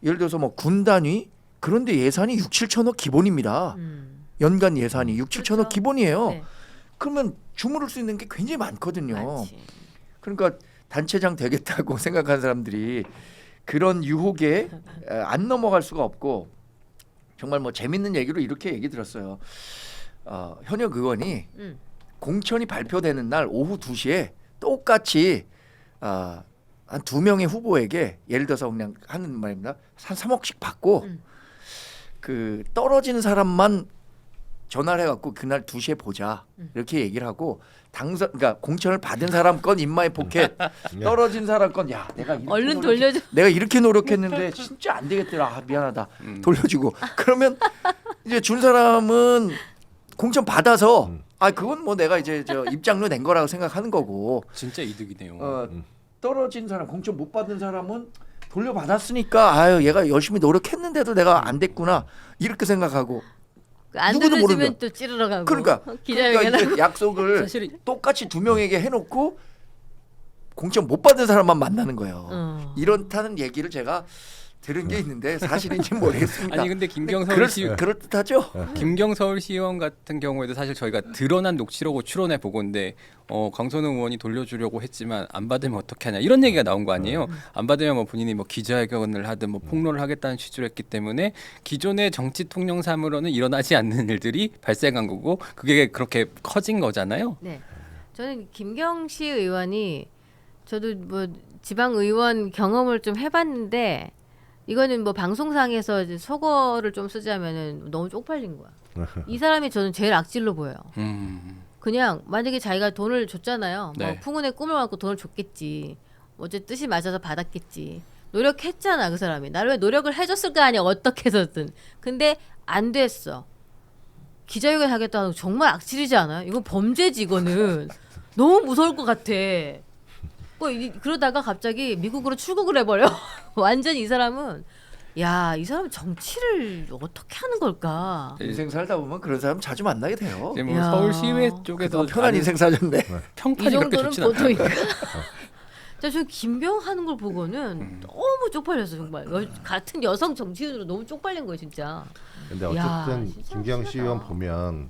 B: 예를 들어서 뭐 군단위 그런데 예산이 6, 7천억 기본입니다. 연간 예산이 6, 7천억
A: 그렇죠.
B: 기본이에요.
A: 네.
B: 그러면 주무를 수 있는 게 굉장히 많거든요.
A: 맞지.
B: 그러니까 단체장 되겠다고 생각하는 사람들이 그런 유혹에 안 넘어갈 수가 없고 정말 뭐 재밌는 얘기로 이렇게 얘기 들었어요. 현역 의원이 공천이 발표되는 날 오후 2시에 똑같이 한 2명의 후보에게 예를 들어서 그냥 하는 말입니다. 한 3억씩 받고 그 떨어지는 사람만 전화를 해갖고 그날 2시에 보자 이렇게 얘기를 하고 그러니까 공천을 받은 사람 건 인마이 포켓 떨어진 사람 건 야 내가 이렇게
A: 얼른 돌려줘.
B: 내가 이렇게 노력했는데 진짜 안 되겠더라 미안하다 돌려주고 그러면 이제 준 사람은 공천 받아서 그건 뭐 내가 이제 저 입장료 낸 거라고 생각하는 거고
C: 진짜 이득이네요.
B: 떨어진 사람 공천 못 받은 사람은 돌려받았으니까 얘가 열심히 노력했는데도 내가 안 됐구나 이렇게 생각하고
A: 안
B: 누구도
A: 들어주면
B: 모르는
A: 또 찌르러 가고.
B: 그러니까
A: 기자회견.
B: 이제 약속을
C: 사실
B: 똑같이 2명에게 해놓고 공천 못 받은 사람만 만나는 거예요. 이렇다는 얘기를 제가 들은 게 있는데 사실인지 모르겠습니다.
C: 아니 근데
B: 그럴듯하죠.
C: 김경 서울시의원 같은 경우에도 사실 저희가 드러난 녹취록을 추론해 보건데 강선우 의원이 돌려주려고 했지만 안 받으면 어떻게 하냐 이런 얘기가 나온 거 아니에요. 안 받으면 뭐 본인이 뭐 기자회견을 하든 뭐 폭로를 하겠다는 취지로 했기 때문에 기존의 정치 통념상으로는 일어나지 않는 일들이 발생한 거고 그게 그렇게 커진 거잖아요.
A: 네. 저는 김경시 의원이 저도 뭐 지방 의원 경험을 좀 해봤는데 이거는 뭐 방송상에서 이제 속어를 좀 쓰자면은 너무 쪽팔린 거야. 이 사람이 저는 제일 악질로 보여요. 그냥 만약에 자기가 돈을 줬잖아요. 뭐
C: 네.
A: 풍운의 꿈을 갖고 돈을 줬겠지. 어제 뜻이 맞아서 받았겠지. 노력했잖아 그 사람이. 나를 왜 노력을 해줬을 거 아니야 어떻게 해서든. 근데 안 됐어. 기자회견 하겠다고 정말 악질이지 않아요? 이건 범죄지 이거는. 너무 무서울 것 같아. 그러다가 갑자기 미국으로 출국을 해버려. 완전 이 사람은 야, 이 사람 정치를 어떻게 하는 걸까?
B: 인생 살다 보면 그런 사람 자주 만나게 돼요.
C: 지금 뭐
A: 야.
C: 서울 시외 쪽에서
B: 편한 인생 사셨네.
A: 이
C: 평판이 그렇게
A: 정도는
C: 좋진 않아요.
A: 보통인가? 저 김병 하는 걸 보고는 너무 쪽팔렸어 정말. 같은 여성 정치인으로 너무 쪽팔린 거예요 진짜.
D: 근데
A: 야,
D: 어쨌든
A: 진짜
D: 김기영
A: 심하다.
D: 시의원 보면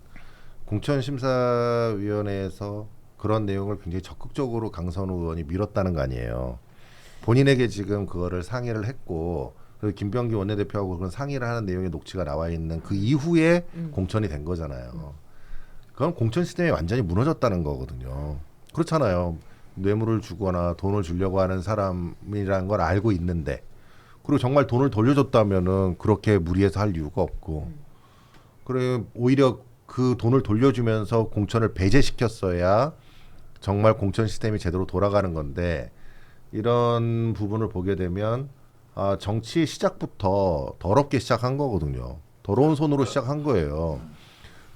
D: 공천심사위원회에서 그런 내용을 굉장히 적극적으로 강선우 의원이 밀었다는 거 아니에요. 본인에게 지금 그거를 상의를 했고 그리고 김병기 원내대표하고 그런 상의를 하는 내용의 녹취가 나와 있는 그 이후에 공천이 된 거잖아요. 그건 공천 시스템이 완전히 무너졌다는 거거든요. 그렇잖아요. 뇌물을 주거나 돈을 주려고 하는 사람이라는 걸 알고 있는데 그리고 정말 돈을 돌려줬다면은 그렇게 무리해서 할 이유가 없고 그래 오히려 그 돈을 돌려주면서 공천을 배제시켰어야 정말 공천 시스템이 제대로 돌아가는 건데 이런 부분을 보게 되면 정치 시작부터 더럽게 시작한 거거든요. 더러운 손으로 시작한 거예요.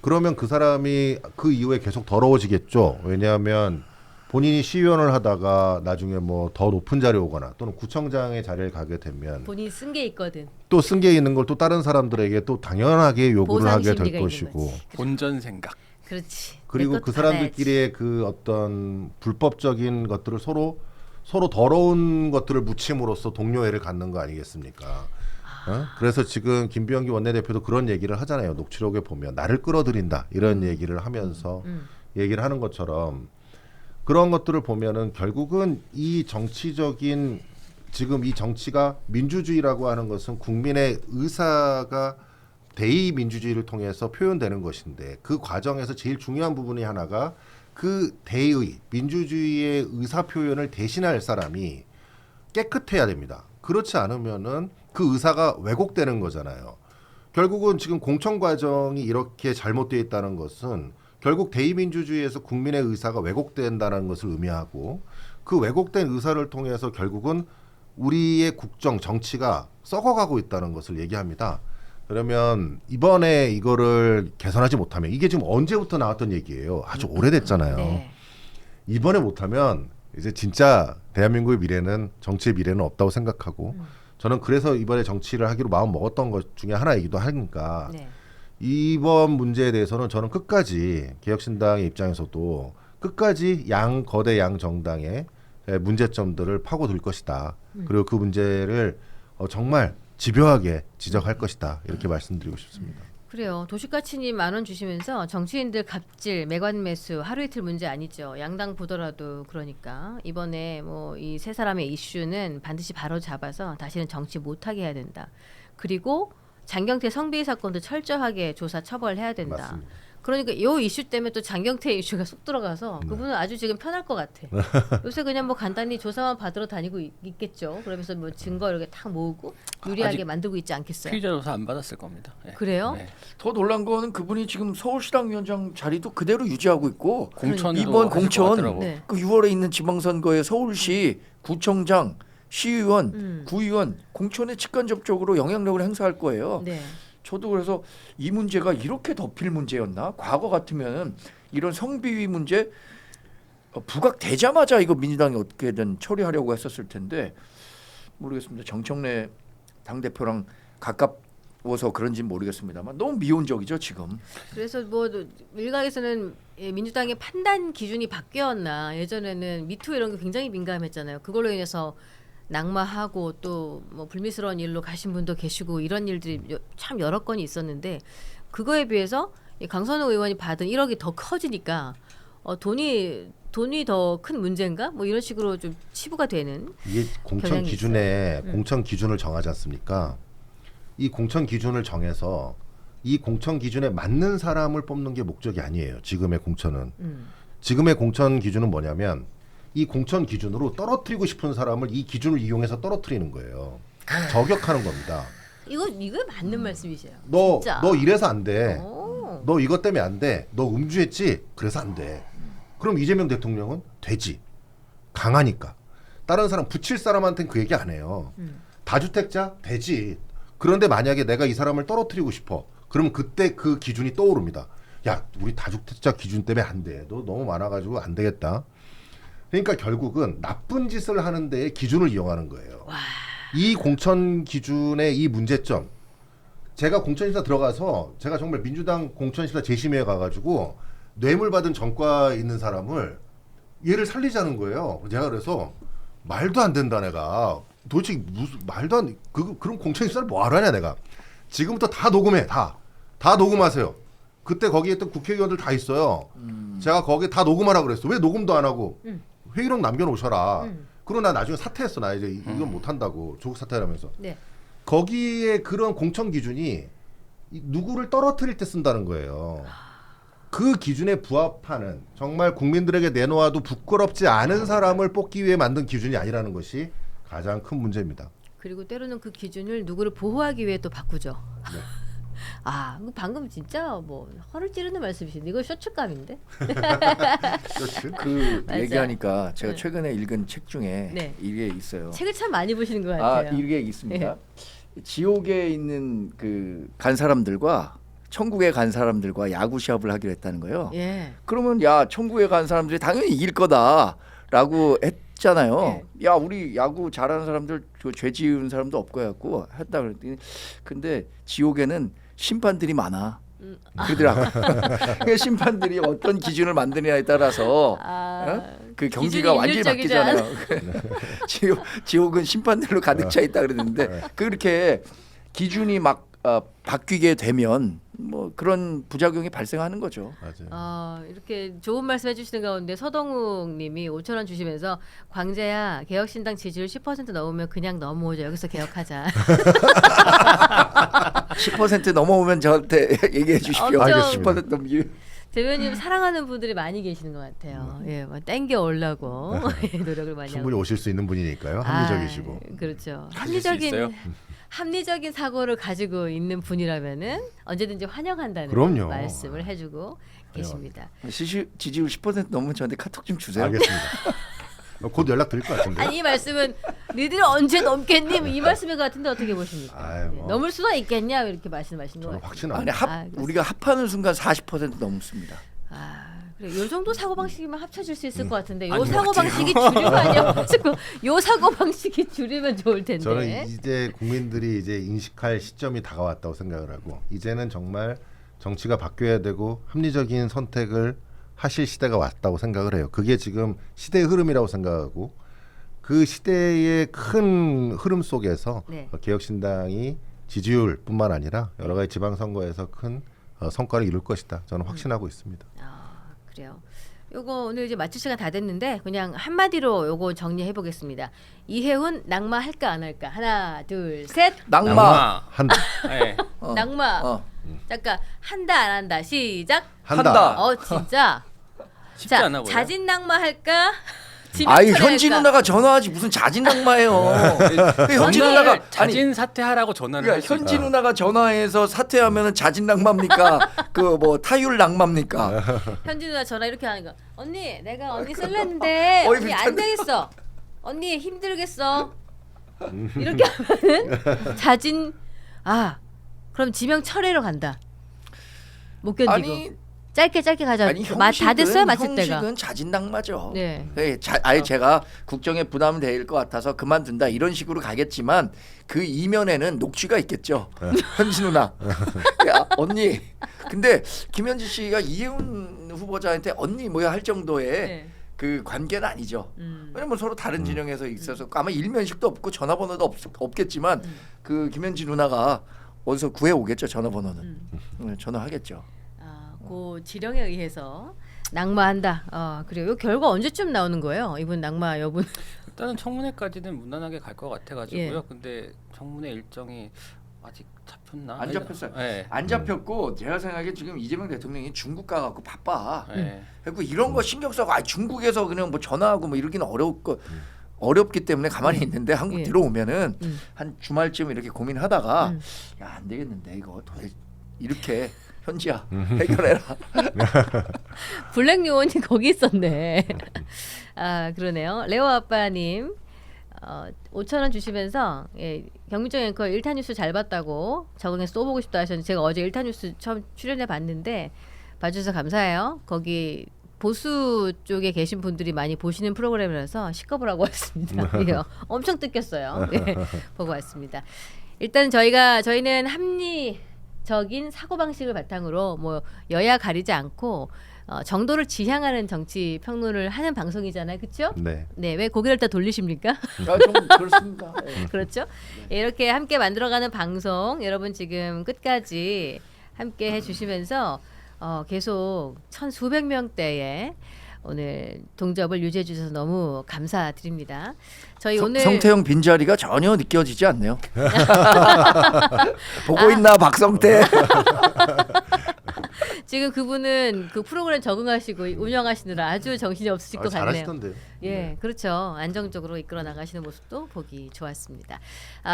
D: 그러면 그 사람이 그 이후에 계속 더러워지겠죠. 왜냐하면 본인이 시의원을 하다가 나중에 뭐 더 높은 자리에 오거나 또는 구청장의 자리를 가게 되면
A: 본인 쓴 게 있거든.
D: 또 쓴 게 있는 걸 또 다른 사람들에게 또 당연하게 요구를
A: 보상
D: 하게
A: 심리가
D: 될
A: 있는
D: 것이고
A: 거지.
C: 본전 생각.
A: 그렇지.
D: 그리고
A: 내
D: 그
A: 것도 받아야지.
D: 사람들끼리의 그 어떤 불법적인 것들을 서로 더러운 것들을 묻힘으로써 동료애를 갖는 거 아니겠습니까? 그래서 지금 김병기 원내대표도 그런 얘기를 하잖아요. 녹취록에 보면 나를 끌어들인다 이런 얘기를 하면서 얘기를 하는 것처럼 그런 것들을 보면은 결국은 이 정치적인 지금 이 정치가 민주주의라고 하는 것은 국민의 의사가 대의 민주주의를 통해서 표현되는 것인데 그 과정에서 제일 중요한 부분이 하나가 그 대의 민주주의의 의사 표현을 대신할 사람이 깨끗해야 됩니다. 그렇지 않으면은 그 의사가 왜곡되는 거잖아요. 결국은 지금 공천 과정이 이렇게 잘못되어 있다는 것은 결국 대의민주주의에서 국민의 의사가 왜곡된다는 것을 의미하고 그 왜곡된 의사를 통해서 결국은 우리의 국정 정치가 썩어가고 있다는 것을 얘기합니다. 그러면 이번에 이거를 개선하지 못하면 이게 지금 언제부터 나왔던 얘기예요. 아주 오래됐잖아요.
A: 네.
D: 이번에 못하면 이제 진짜 대한민국의 미래는 정치의 미래는 없다고 생각하고 저는 그래서 이번에 정치를 하기로 마음 먹었던 것 중에 하나이기도 하니까
A: 네.
D: 이번 문제에 대해서는 저는 끝까지 개혁신당의 입장에서도 끝까지 거대 양 정당의 문제점들을 파고들 것이다. 그리고 그 문제를 정말 집요하게 지적할 것이다. 이렇게 말씀드리고 싶습니다.
A: 그래요. 도시가치님 10,000원 주시면서 정치인들 갑질, 매관 매수 하루 이틀 문제 아니죠. 양당 보더라도 그러니까 이번에 뭐 이 세 사람의 이슈는 반드시 바로 잡아서 다시는 정치 못하게 해야 된다. 그리고 장경태 성비위 사건도 철저하게 조사 처벌해야 된다.
D: 맞습니다.
A: 그러니까 이 이슈 때문에 또 장경태 이슈가 쏙 들어가서 그분은 아주 지금 편할 것 같아. 요새 그냥 뭐 간단히 조사만 받으러 다니고 있겠죠. 그러면서 뭐 증거 이렇게 탁 모으고 유리하게
C: 아직
A: 만들고 있지 않겠어요.
C: 피의자 조사 안 받았을 겁니다. 네.
A: 그래요?
C: 네.
B: 더 놀란 거는 그분이 지금 서울시당 위원장 자리도 그대로 유지하고 있고
C: 공천도
B: 이번
C: 하실 것
B: 공천
C: 같더라고.
A: 네.
B: 그 6월에 있는 지방선거에 서울시 구청장, 시의원, 구의원 공천에 직간접적으로 영향력을 행사할 거예요.
A: 네.
B: 저도 그래서 이 문제가 이렇게 덮일 문제였나? 과거 같으면 이런 성비위 문제 부각되자마자 이거 민주당이 어떻게든 처리하려고 했었을 텐데 모르겠습니다. 정청래 당대표랑 가까워서 그런지는 모르겠습니다만 너무 미온적이죠 지금.
A: 그래서 뭐 일각에서는 민주당의 판단 기준이 바뀌었나. 예전에는 미투 이런 게 굉장히 민감했잖아요. 그걸로 인해서 낙마하고 또 뭐 불미스러운 일로 가신 분도 계시고 이런 일들이 참 여러 건이 있었는데 그거에 비해서 이 강선우 의원이 받은 1억이 더 커지니까 돈이 더 큰 문제인가? 뭐 이런 식으로 좀 치부가 되는
D: 이게 공천
A: 경향이
D: 기준에
A: 있어요.
D: 공천 기준을 정하지 않습니까? 이 공천 기준을 정해서 이 공천 기준에 맞는 사람을 뽑는 게 목적이 아니에요. 지금의 공천은. 지금의 공천 기준은 뭐냐면 이 공천 기준으로 떨어뜨리고 싶은 사람을 이 기준을 이용해서 떨어뜨리는 거예요. 저격하는 겁니다.
A: 이거 맞는 말씀이세요.
D: 너
A: 진짜.
D: 이래서 안 돼.
A: 오.
D: 너 이것 때문에 안 돼. 너 음주했지? 그래서 안 돼. 그럼 이재명 대통령은 되지. 강하니까. 다른 사람 붙일 사람한테는 그 얘기 안 해요. 다주택자? 되지. 그런데 만약에 내가 이 사람을 떨어뜨리고 싶어. 그러면 그때 그 기준이 떠오릅니다. 야, 우리 다주택자 기준 때문에 안 돼. 너 너무 많아가지고 안 되겠다. 그러니까 결국은 나쁜 짓을 하는 데에 기준을 이용하는 거예요. 이 공천 기준의 이 문제점. 제가 공천심사 들어가서 제가 정말 민주당 공천심사 재심에 가가지고 뇌물 받은 전과 있는 사람을 얘를 살리자는 거예요. 제가 그래서 말도 안 된다 내가. 도대체 무슨 말도 안 그런 공천심사를 뭐하러 하냐 내가. 지금부터 다 녹음해. 다 녹음하세요. 그때 거기에 있던 국회의원들 다 있어요. 제가 거기에 다 녹음하라 그랬어. 왜 녹음도 안 하고 회의록 남겨놓으셔라. 그러고 나 나중에 사퇴했어. 나 이제 이건 못한다고 조국 사퇴하면서.
A: 네.
D: 거기에 그런 공천 기준이 누구를 떨어뜨릴 때 쓴다는 거예요. 그 기준에 부합하는 정말 국민들에게 내놓아도 부끄럽지 않은 사람을 뽑기 위해 만든 기준이 아니라는 것이 가장 큰 문제입니다.
A: 그리고 때로는 그 기준을 누구를 보호하기 위해 또 바꾸죠.
D: 네.
A: 아, 방금 진짜 뭐 허를 찌르는 말씀이신데 이거 쇼츠감인데?
D: 그렇지?
B: 그
A: 맞아.
B: 얘기하니까 제가
A: 네.
B: 최근에 읽은 책 중에
A: 네.
B: 이게 있어요.
A: 책을 참 많이 보시는 것
B: 아,
A: 같아요.
B: 이게 있습니다. 지옥에 있는 간 사람들과 천국에 간 사람들과 야구 시합을 하기로 했다는 거예요.
A: 예.
B: 그러면 야, 천국에 간 사람들이 당연히 이길 거다라고 했잖아요. 야, 우리 야구 잘하는 사람들 죄 지은 사람도 없고 해갖고 했다 그랬더니 근데 지옥에는 심판들이 많아. 그러더라고. 그 심판들이 어떤 기준을 만드냐에 따라서 그 경기가
A: 기준이
B: 완전히
A: 일률적이지
B: 바뀌잖아요. 지옥은 심판들로 가득 차 있다 그랬는데 그렇게 기준이 막 바뀌게 되면 뭐 그런 부작용이 발생하는 거죠.
D: 맞아요.
A: 이렇게 좋은 말씀 해주시는 가운데 서동욱님이 5천 원 주시면서 광재야 개혁신당 지지율 10% 넘으면 그냥 넘어오죠. 여기서 개혁하자.
B: 10% 넘어오면 저한테 얘기해 주십시오.
A: 엄청-
B: 10% 넘기.
A: 대변인 사랑하는 분들이 많이 계시는 것 같아요. 예, 뭐 땡겨 오려고 노력을 많이 하고.
D: 충분히 오실 수 있는 분이니까요. 합리적이시고.
A: 그렇죠.
C: 가질 수 있어요?
A: 합리적인 사고를 가지고 있는 분이라면은 언제든지 환영한다는
D: 그럼요.
A: 말씀을 해주고 계십니다.
B: 지지율 10% 넘으면 저한테 카톡 좀 주세요.
D: 알겠습니다. 곧 연락 드릴 것 같은데.
A: 아니 이 말씀은 니들이 언제 넘겠니? 이 말씀인 것 같은데 어떻게 보십니까?
D: 아유, 뭐.
A: 넘을 수가 있겠냐 이렇게 말씀하시는 것
D: 저는
A: 같아요.
D: 확신
B: 아니
D: 안.
B: 우리가 합하는 순간 40% 넘습니다.
A: 그래, 요 정도 사고 방식이면 합쳐질 수 있을 것 같은데 요
C: 아닌
A: 사고
C: 것 같아요.
A: 방식이 줄이면 아니어가지고 요 사고 방식이 줄이면 좋을 텐데.
D: 저는 이제 국민들이 이제 인식할 시점이 다가왔다고 생각을 하고 이제는 정말 정치가 바뀌어야 되고 합리적인 선택을 하실 시대가 왔다고 생각을 해요. 그게 지금 시대의 흐름이라고 생각하고 그 시대의 큰 흐름 속에서
A: 네.
D: 개혁신당이 지지율뿐만 아니라 여러 가지 지방선거에서 큰 성과를 이룰 것이다. 저는 확신하고 있습니다.
A: 그래요. 요거 오늘 이제 마칠 시간 다 됐는데 그냥 한마디로 요거 정리해 보겠습니다. 이해훈 낙마 할까 안 할까? 하나, 둘, 셋.
B: 낙마.
D: 한다.
C: 네.
A: 낙마. 잠깐 한다 안 한다. 시작.
B: 한다.
A: 진짜.
C: 쉽지 않아 보여.
A: 자진 낙마 할까?
B: 아이
A: 지명
B: 현지
A: 철회할까?
B: 누나가 전화하지 무슨 자진 낙마예요. 그 현지 누나가 아니
C: 자진 사퇴하라고 전화를
B: 그러니까
C: 할 수
B: 현지
C: 있다.
B: 누나가 전화해서 사퇴하면은 자진 낙마입니까? 그 뭐 타율 낙마입니까?
A: 현지 누나 전화 이렇게 하는 거. 언니, 내가 언니 쓸랬는데
B: 어이,
A: 언니 안
B: 미쳤네.
A: 되겠어. 언니 힘들겠어. 이렇게 하면은 자진 그럼 지명 철회로 간다. 못 견디고.
B: 아니
A: 짧게 가자.
B: 아니
A: 다 됐어요 마칠 때가.
B: 형식은 자진 낙마죠.
A: 네.
B: 아예 제가 국정에 부담 될 것 같아서 그만둔다 이런 식으로 가겠지만 그 이면에는 녹취가 있겠죠. 현지 누나. 야, 언니. 근데 김현지 씨가 이혜훈 후보자한테 언니 뭐야 할 정도의
A: 네.
B: 그 관계는 아니죠. 왜냐면 서로 다른 진영에서 있어서 아마 일면식도 없고 전화번호도 없겠지만 그 김현지 누나가 어디서 구해 오겠죠 전화번호는. 전화하겠죠.
A: 그 지령에 의해서 낙마한다. 그래요. 이 결과 언제쯤 나오는 거예요? 이분 낙마 여분.
C: 일단은 청문회까지는 무난하게 갈 것 같아가지고요.
A: 예.
C: 근데 청문회 일정이 아직 잡혔나?
B: 안 잡혔어요.
C: 네.
B: 안 잡혔고 제가 생각에 지금 이재명 대통령이 중국 가갖고 바빠.
C: 네.
B: 그리고 이런 거 신경 써고 중국에서 그냥 뭐 전화하고 뭐 이러기는 어렵기 때문에 가만히 있는데 한국
A: 예.
B: 들어오면은 한 주말쯤 이렇게 고민하다가 야 안 되겠는데 이거 도대체 이렇게 현지야 해결해라.
A: 블랙 요원이 거기 있었네. 아 그러네요. 레오 아빠님 5,000원 주시면서 예, 경민정 앵커 1타 뉴스 잘 봤다고 적응해서 또 보고 싶다 하셨는데 제가 어제 1타 뉴스 처음 출연해 봤는데 봐주셔서 감사해요. 거기 보수 쪽에 계신 분들이 많이 보시는 프로그램이라서 시끄러라고 왔습니다. 예, 엄청 뜯겼어요. 네, 보고 왔습니다. 일단 저희는 합리적인 사고 방식을 바탕으로 뭐 여야 가리지 않고 정도를 지향하는 정치 평론을 하는 방송이잖아요, 그렇죠?
D: 네.
A: 네, 왜 고개를 다 돌리십니까?
B: 좀 그렇습니다. 예.
A: 그렇죠? 이렇게 함께 만들어가는 방송 여러분 지금 끝까지 함께 해주시면서 계속 천수백 명대의 오늘 동접을 유지해 주셔서 너무 감사드립니다. 저희 오늘
B: 성태형 빈자리가 전혀 느껴지지 않네요. 보고 있나 박성태?
A: 지금 그분은 그 프로그램 적응하시고 운영하시느라 아주 정신이 없으실 것 같네요.
D: 잘하시던데요.
A: 예, 그렇죠. 안정적으로 이끌어 나가시는 모습도 보기 좋았습니다.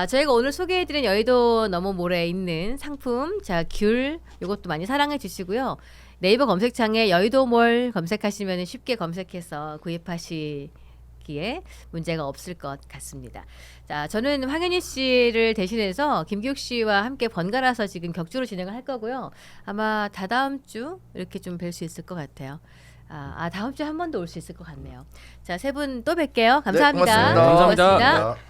A: 저희가 오늘 소개해드린 여의도 너머몰에 있는 상품, 자 귤, 이것도 많이 사랑해 주시고요. 네이버 검색창에 여의도몰 검색하시면 쉽게 검색해서 구입하시기에 문제가 없을 것 같습니다. 자, 저는 황현희 씨를 대신해서 김기욱 씨와 함께 번갈아서 지금 격주로 진행을 할 거고요. 아마 다다음 주 이렇게 좀 뵐 수 있을 것 같아요. 다음 주에 한 번 더 올 수 있을 것 같네요. 자, 세 분 또 뵐게요. 감사합니다.
B: 고맙습니다.
C: 감사합니다.
A: 고맙습니다.
D: 감사합니다.